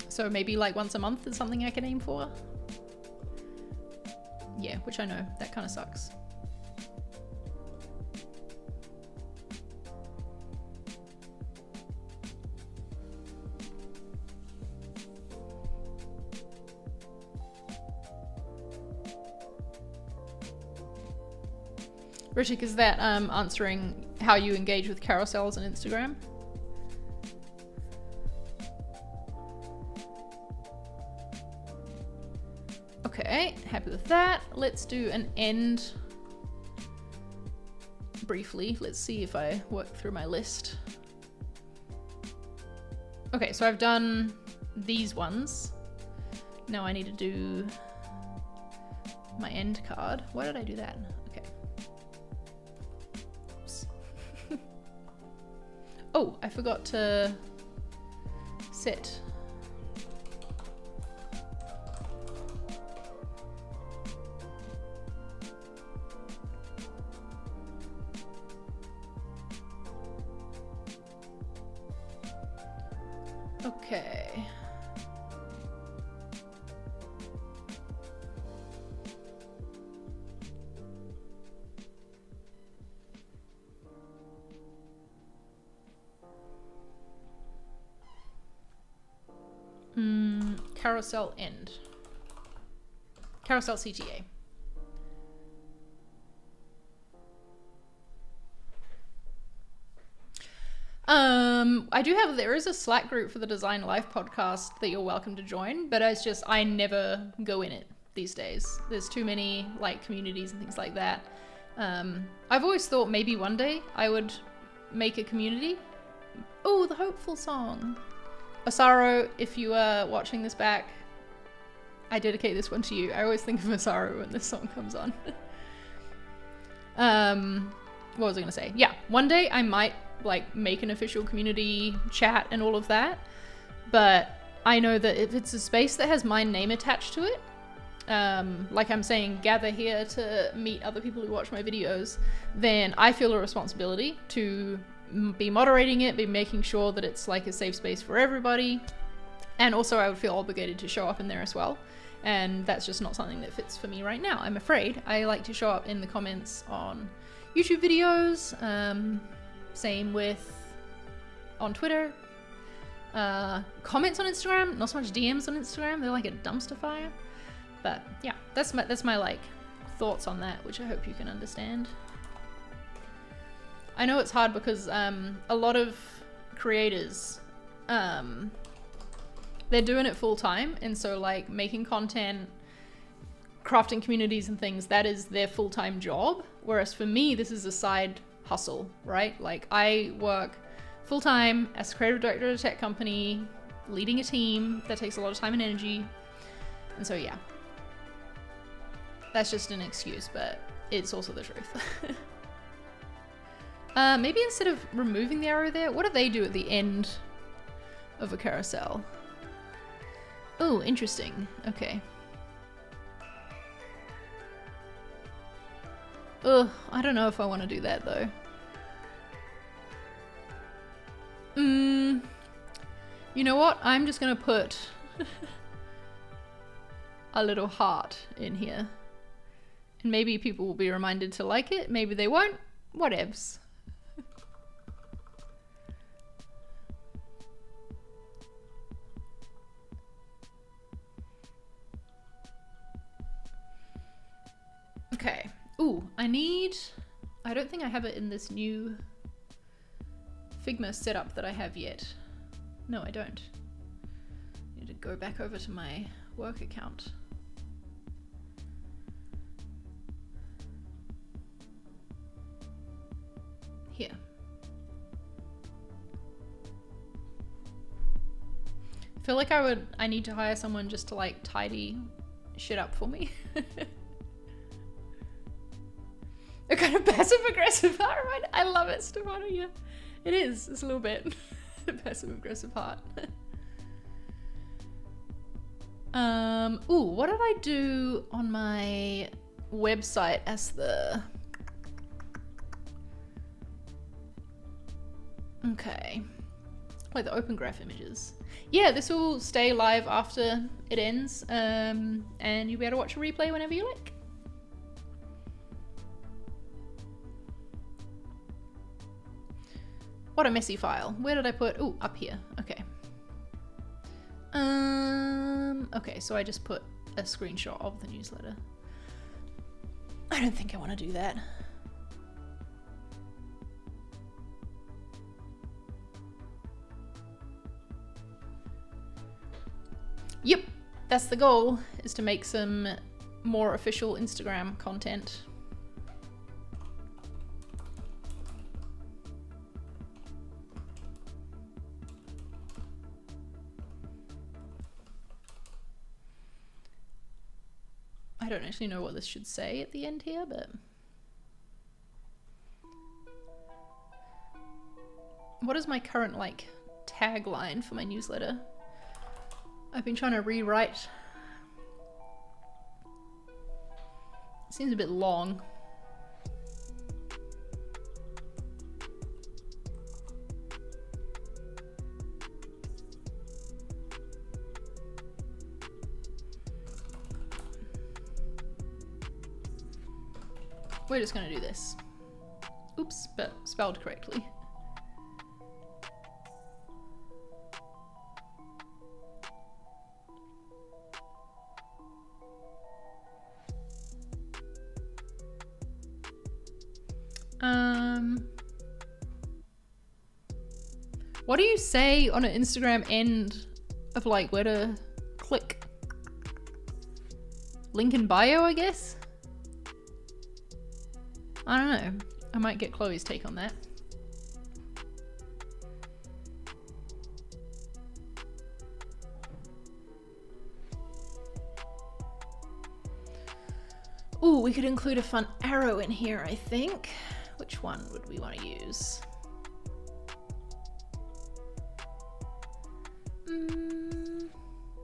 So maybe like once a month is something I can aim for. Yeah, which I know, that kind of sucks. Rishik, is that answering how you engage with carousels on Instagram? Okay, happy with that. Let's do an end briefly. Let's see if I work through my list. Okay, so I've done these ones. Now I need to do my end card. Why did I do that? Okay. Oops. Oh, I forgot to set. Okay. Carousel end. Carousel CTA. There is a Slack group for the Design Life podcast that you're welcome to join, but it's just, I never go in it these days. There's too many like communities and things like that. I've always thought maybe one day I would make a community. Oh, the hopeful song. Asaro, if you are watching this back, I dedicate this one to you. I always think of Asaro when this song comes on. What was I gonna say? Yeah, one day I might like make an official community chat and all of that, but I know that if it's a space that has my name attached to it, like I'm saying, gather here to meet other people who watch my videos, then I feel a responsibility to be moderating it, be making sure that it's like a safe space for everybody. And also I would feel obligated to show up in there as well. And that's just not something that fits for me right now, I'm afraid. I like to show up in the comments on YouTube videos, same with on Twitter. Comments on Instagram, not so much DMs on Instagram, they're like a dumpster fire. But yeah, that's my like thoughts on that, which I hope you can understand. I know it's hard because a lot of creators, they're doing it full time, and so like making content, crafting communities and things, that is their full-time job. Whereas for me, this is a side hustle, right? Like I work full-time as creative director at a tech company, leading a team that takes a lot of time and energy. And so yeah, that's just an excuse, but it's also the truth. Maybe instead of removing the arrow there, what do they do at the end of a carousel? Oh, interesting. Okay. Ugh, I don't know if I want to do that though. You know what? I'm just gonna put a little heart in here. And maybe people will be reminded to like it, maybe they won't. Whatevs. Okay. Ooh, I don't think I have it in this new Figma setup that I have yet. No, I don't. I need to go back over to my work account. Here. I feel like I need to hire someone just to like tidy shit up for me. A kind of passive aggressive heart, right? I love it, Stefano. Yeah, it is. It's a little bit passive aggressive heart. Ooh, what did I do on my website as the... Okay. Like the open graph images. Yeah, this will stay live after it ends, and you'll be able to watch a replay whenever you like. What a messy file. Where did I put? Ooh, up here. Okay. Okay, so I just put a screenshot of the newsletter. I don't think I want to do that. Yep, that's the goal, is to make some more official Instagram content. I don't actually know what this should say at the end here, but... What is my current, like, tagline for my newsletter? I've been trying to rewrite. It seems a bit long. We're just gonna do this. Oops, but spelled correctly. What do you say on an Instagram end of like where to click? Link in bio, I guess? I don't know. I might get Chloe's take on that. Ooh, we could include a fun arrow in here, I think. Which one would we want to use?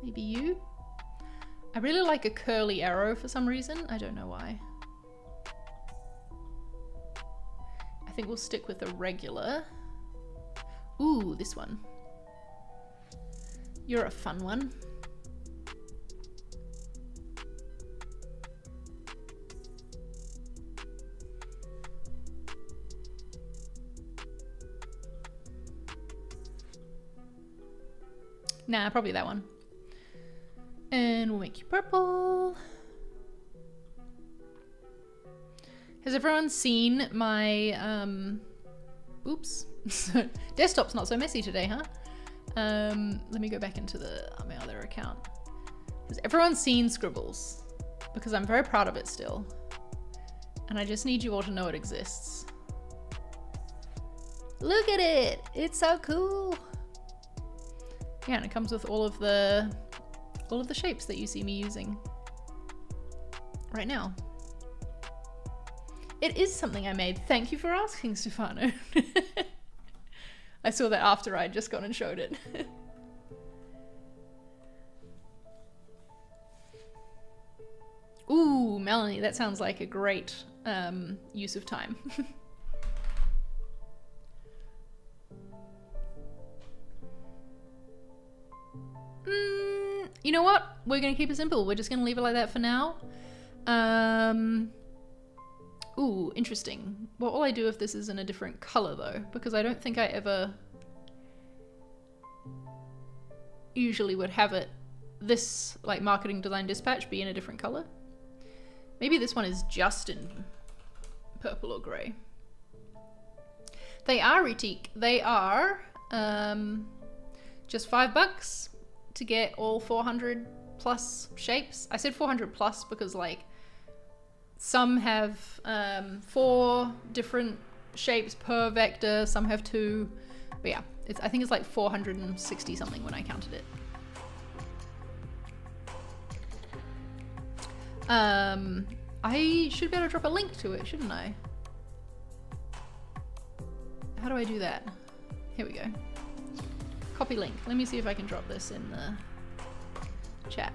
Maybe you? I really like a curly arrow for some reason. I don't know why. I think we'll stick with a regular. Ooh, this one. You're a fun one. Nah, probably that one. And we'll make you purple. Has everyone seen my, oops. Desktop's not so messy today, huh? Let me go back into my other account. Has everyone seen Scribbles? Because I'm very proud of it still. And I just need you all to know it exists. Look at it! It's so cool! Yeah, and it comes with all of the shapes that you see me using right now. It is something I made. Thank you for asking, Stefano. I saw that after I'd just gone and showed it. Ooh, Melanie, that sounds like a great use of time. You know what? We're gonna keep it simple. We're just gonna leave it like that for now. Ooh, interesting. What will I do if this is in a different color though? Because I don't think I ever usually would have it, this like marketing design dispatch be in a different color. Maybe this one is just in purple or gray. They are Ritik. They are just $5 to get all 400 plus shapes. I said 400 plus because like some have 4 different shapes per vector, some have 2, but yeah, I think it's like 460 something when I counted it. I should be able to drop a link to it, shouldn't I? How do I do that? Here we go. Copy link. Let me see if I can drop this in the chat.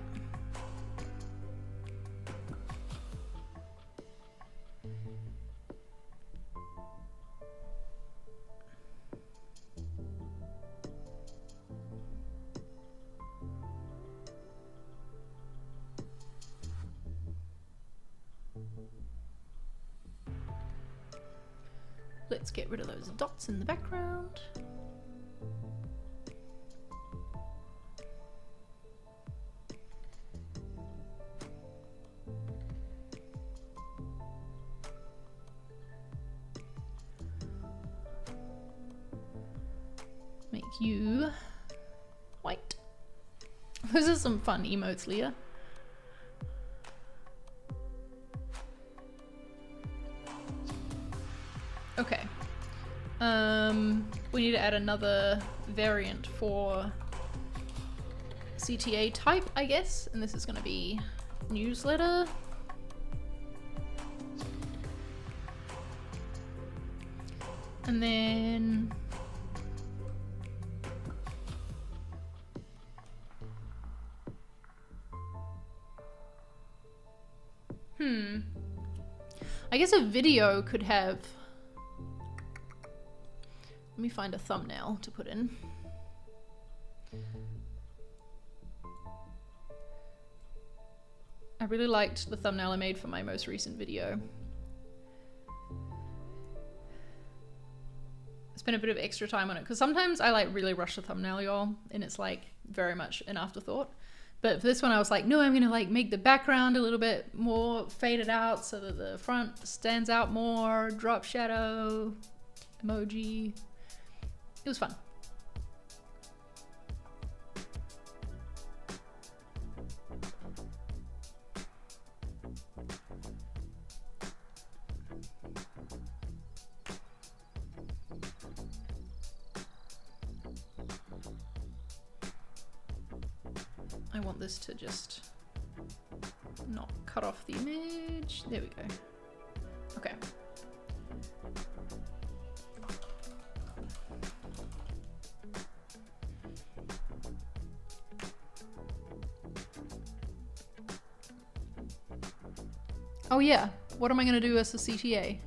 Let's get rid of those dots in the background. Make you white. Those are some fun emotes, Leah. Okay. We need to add another variant for CTA type, I guess, and this is going to be newsletter. And then I guess a video could have, let me find a thumbnail to put in. I really liked the thumbnail I made for my most recent video. Spent a bit of extra time on it because sometimes I like really rush the thumbnail, y'all, and it's like very much an afterthought. But for this one I was like, no, I'm gonna like make the background a little bit more faded out so that the front stands out more, drop shadow, emoji. It was fun. I want this to just not cut off the image. There we go. Okay. Oh yeah, what am I gonna do as a CTA?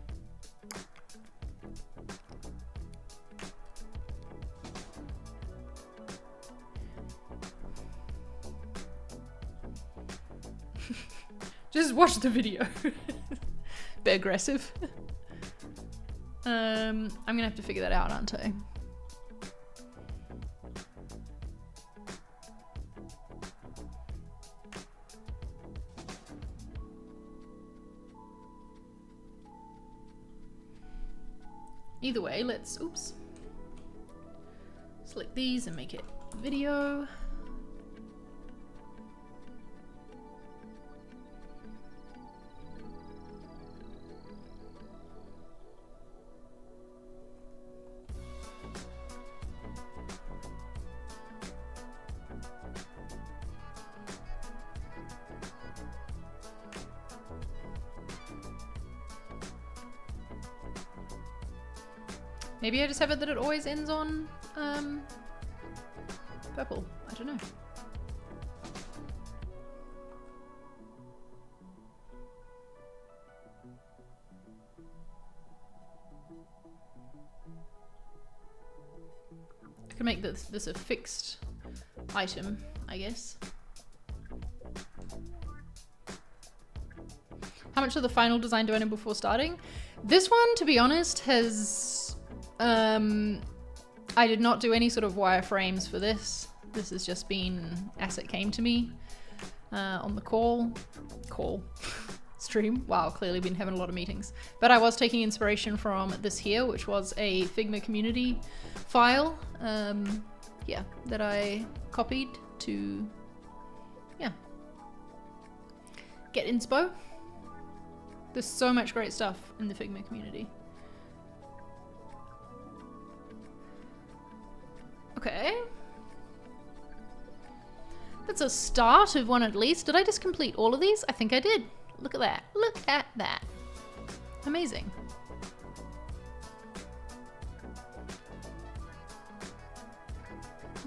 Just watch the video. Bit aggressive. I'm gonna have to figure that out, aren't I? Either way, let's, oops. Select these and make it video. Maybe I just have it that it always ends on purple. I don't know. I can make this a fixed item, I guess. How much of the final design do I know before starting? This one, to be honest, has... I did not do any sort of wireframes for this. This has just been as it came to me on the call stream. Wow, clearly been having a lot of meetings. But I was taking inspiration from this here, which was a Figma community file, yeah, that I copied to, yeah, get inspo. There's so much great stuff in the Figma community. Okay. That's a start of one at least. Did I just complete all of these? I think I did. Look at that. Look at that. Amazing.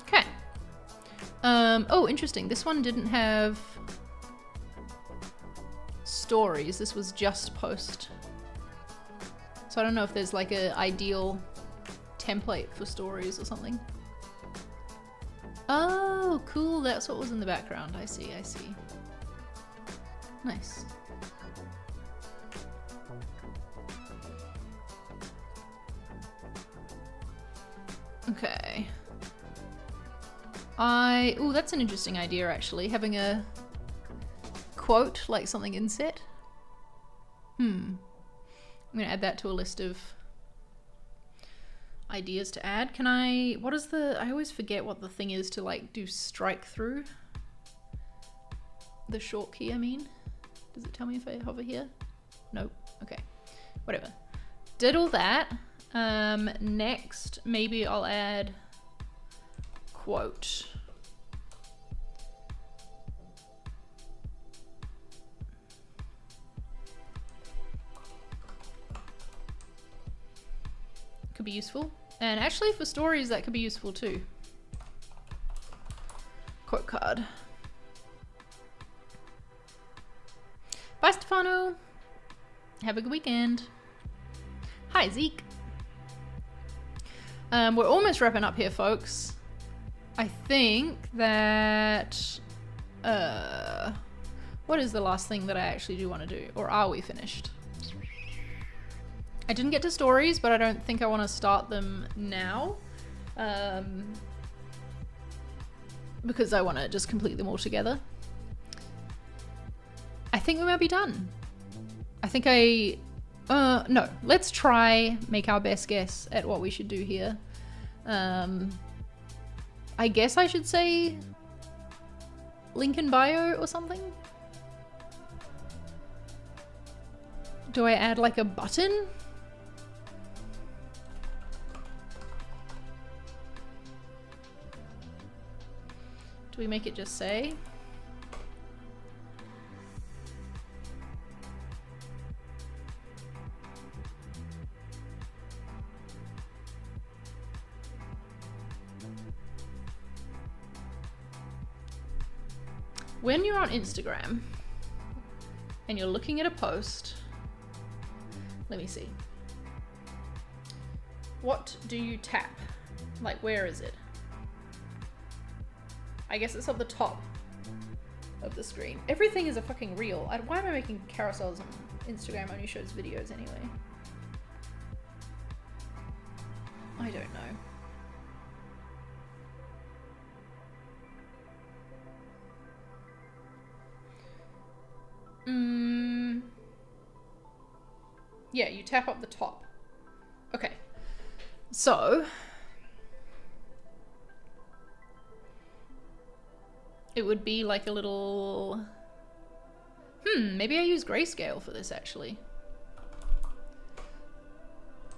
Okay. Oh, interesting. This one didn't have stories. This was just post. So I don't know if there's like an ideal template for stories or something. Oh, cool. That's what was in the background. I see, I see. Nice. Okay. Ooh, that's an interesting idea actually. Having a quote, like something inset. I'm gonna add that to a list of ideas to add. Can I, what is the, I always forget what the thing is to like do strike through. The short key, I mean. Does it tell me if I hover here? Nope. Okay. Whatever. Did all that. Next, maybe I'll add quote. Could be useful. And actually for stories that could be useful too. Quote card. Bye Stefano. Have a good weekend. Hi Zeke. We're almost wrapping up here, folks. I think that what is the last thing that I actually do want to do? Or are we finished? I didn't get to stories, but I don't think I want to start them now. Because I want to just complete them all together. I think we might be done. I think no, let's try make our best guess at what we should do here. I guess I should say link in bio or something. Do I add like a button? Do we make it just say? When you're on Instagram, and you're looking at a post, let me see. What do you tap? Like, where is it? I guess it's at the top of the screen. Everything is a fucking reel. Why am I making carousels on Instagram only shows videos anyway? I don't know. Yeah, you tap up the top. Okay. So it would be like a little... maybe I use grayscale for this actually.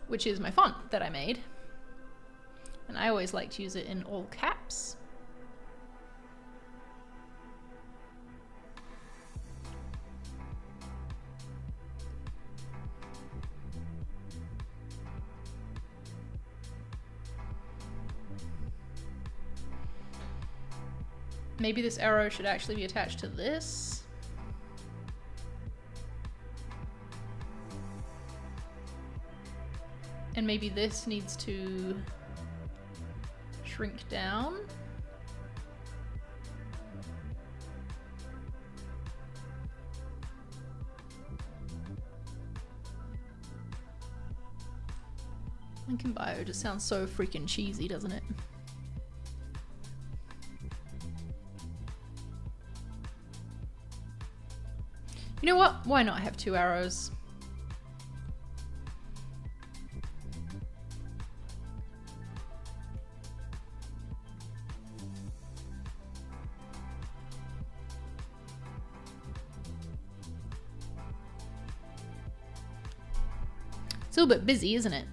Which is my font that I made. And I always like to use it in all caps. Maybe this arrow should actually be attached to this. And maybe this needs to shrink down. Link in bio just sounds so freaking cheesy, doesn't it? You know what? Why not have 2 arrows? It's a little bit busy, isn't it?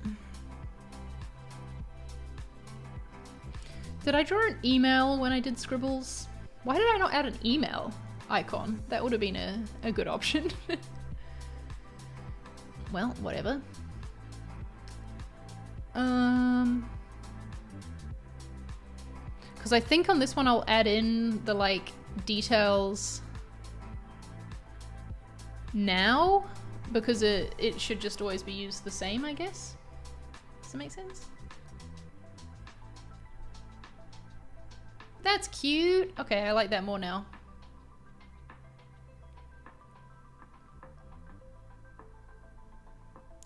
Did I draw an email when I did scribbles? Why did I not add an email icon? That would have been a good option. Well, whatever. Because I think on this one I'll add in the like details now, because it should just always be used the same, I guess. Does that make sense? That's cute. Okay, I like that more now.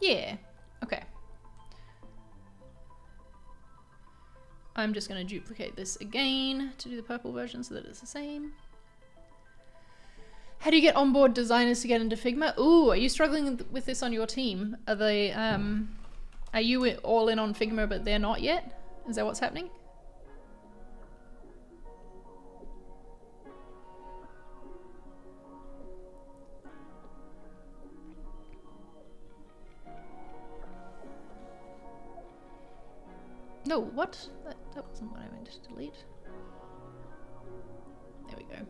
Yeah, okay. I'm just going to duplicate this again to do the purple version so that it's the same. How do you get onboard designers to get into Figma? Ooh, are you struggling with this on your team? Are they, are you all in on Figma but they're not yet? Is that what's happening? No, what? That wasn't what I meant to delete. There we go.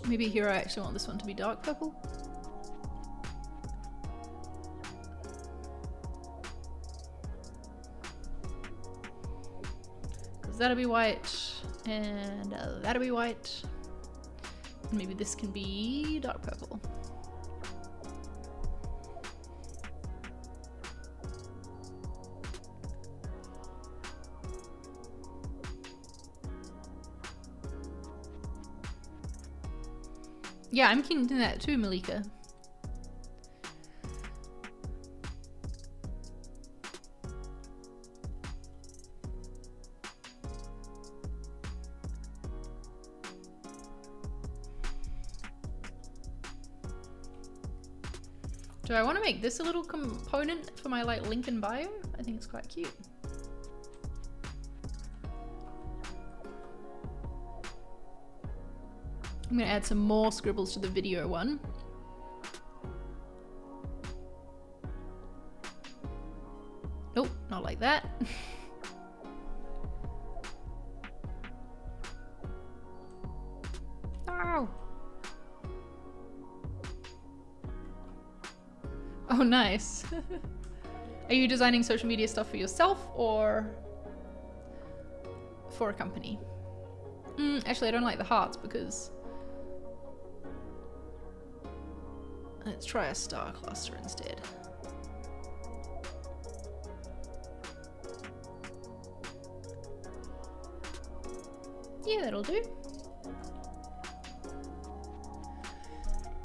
Maybe here I actually want this one to be dark purple. Because that'll be white, and that'll be white. And maybe this can be dark purple. Yeah, I'm keen to do that too, Malika. Do I want to make this a little component for my like link in bio? I think it's quite cute. I'm gonna add some more scribbles to the video one. Nope, not like like that. Oh. Oh, nice. Are you designing social media stuff for yourself or for a company? Actually, I don't like the hearts because... Let's try a star cluster instead. Yeah, that'll do.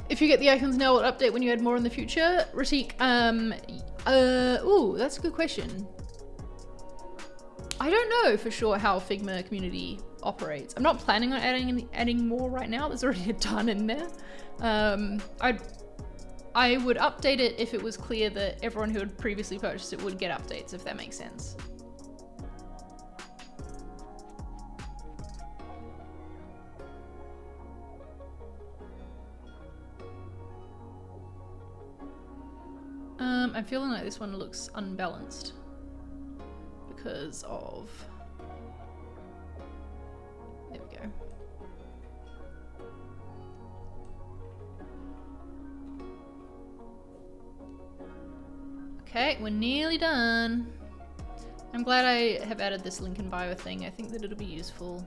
If you get the icons now, it'll update when you add more in the future. Ratik, ooh, that's a good question. I don't know for sure how Figma community operates. I'm not planning on adding more right now. There's already a ton in there. I would update it if it was clear that everyone who had previously purchased it would get updates, if that makes sense. I'm feeling like this one looks unbalanced because of... There we go. Okay, we're nearly done. I'm glad I have added this link in bio thing. I think that it'll be useful.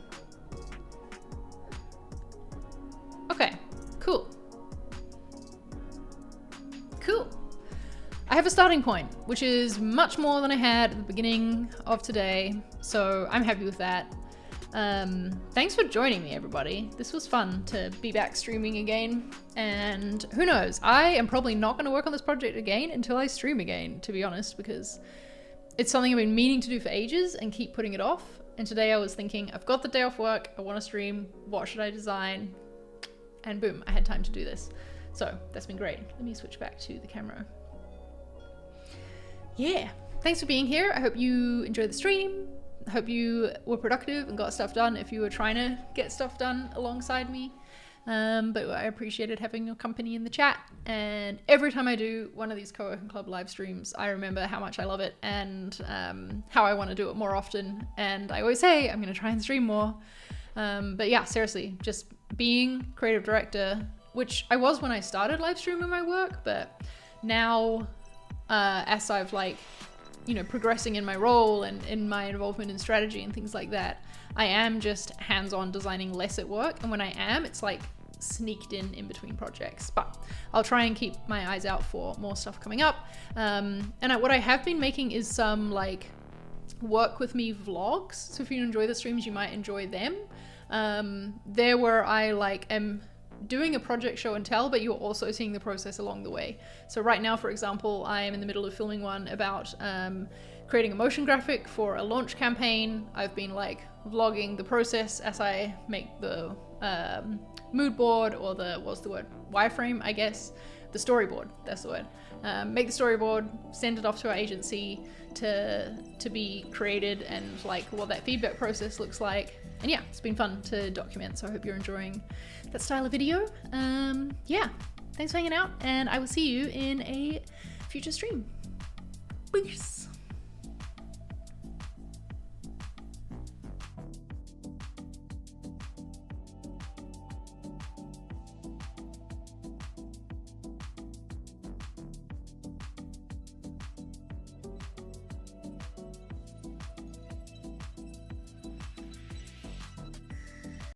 Okay, cool. Cool. I have a starting point, which is much more than I had at the beginning of today, so I'm happy with that. Thanks for joining me, everybody. This was fun to be back streaming again, and who knows, I am probably not going to work on this project again until I stream again, to be honest, because it's something I've been meaning to do for ages and keep putting it off. And today I was thinking, I've got the day off work, I want to stream, what should I design? And boom, I had time to do this. So that's been great. Let me switch back to the camera. Yeah, thanks for being here. I hope you enjoyed the stream. I hope you were productive and got stuff done if you were trying to get stuff done alongside me. But I appreciated having your company in the chat. And every time I do one of these Co-working Club live streams, I remember how much I love it and how I want to do it more often. And I always say I'm going to try and stream more. But yeah, seriously, just being creative director, which I was when I started live streaming my work, but now as I've progressing in my role and in my involvement in strategy and things like that, I am just hands-on designing less at work. And when I am, it's like sneaked in between projects, but I'll try and keep my eyes out for more stuff coming up. What I have been making is some work with me vlogs. So if you enjoy the streams, you might enjoy them. They're where I am doing a project show and tell, but you're also seeing the process along the way. So right now, for example, I am in the middle of filming one about creating a motion graphic for a launch campaign. I've been vlogging the process as I make the mood board, or what's the word, wireframe, I guess, the storyboard, that's the word. Make the storyboard, send it off to our agency to be created, and what that feedback process looks like. And yeah, it's been fun to document, so I hope you're enjoying that style of video. Yeah, thanks for hanging out, and I will see you in a future stream. Peace.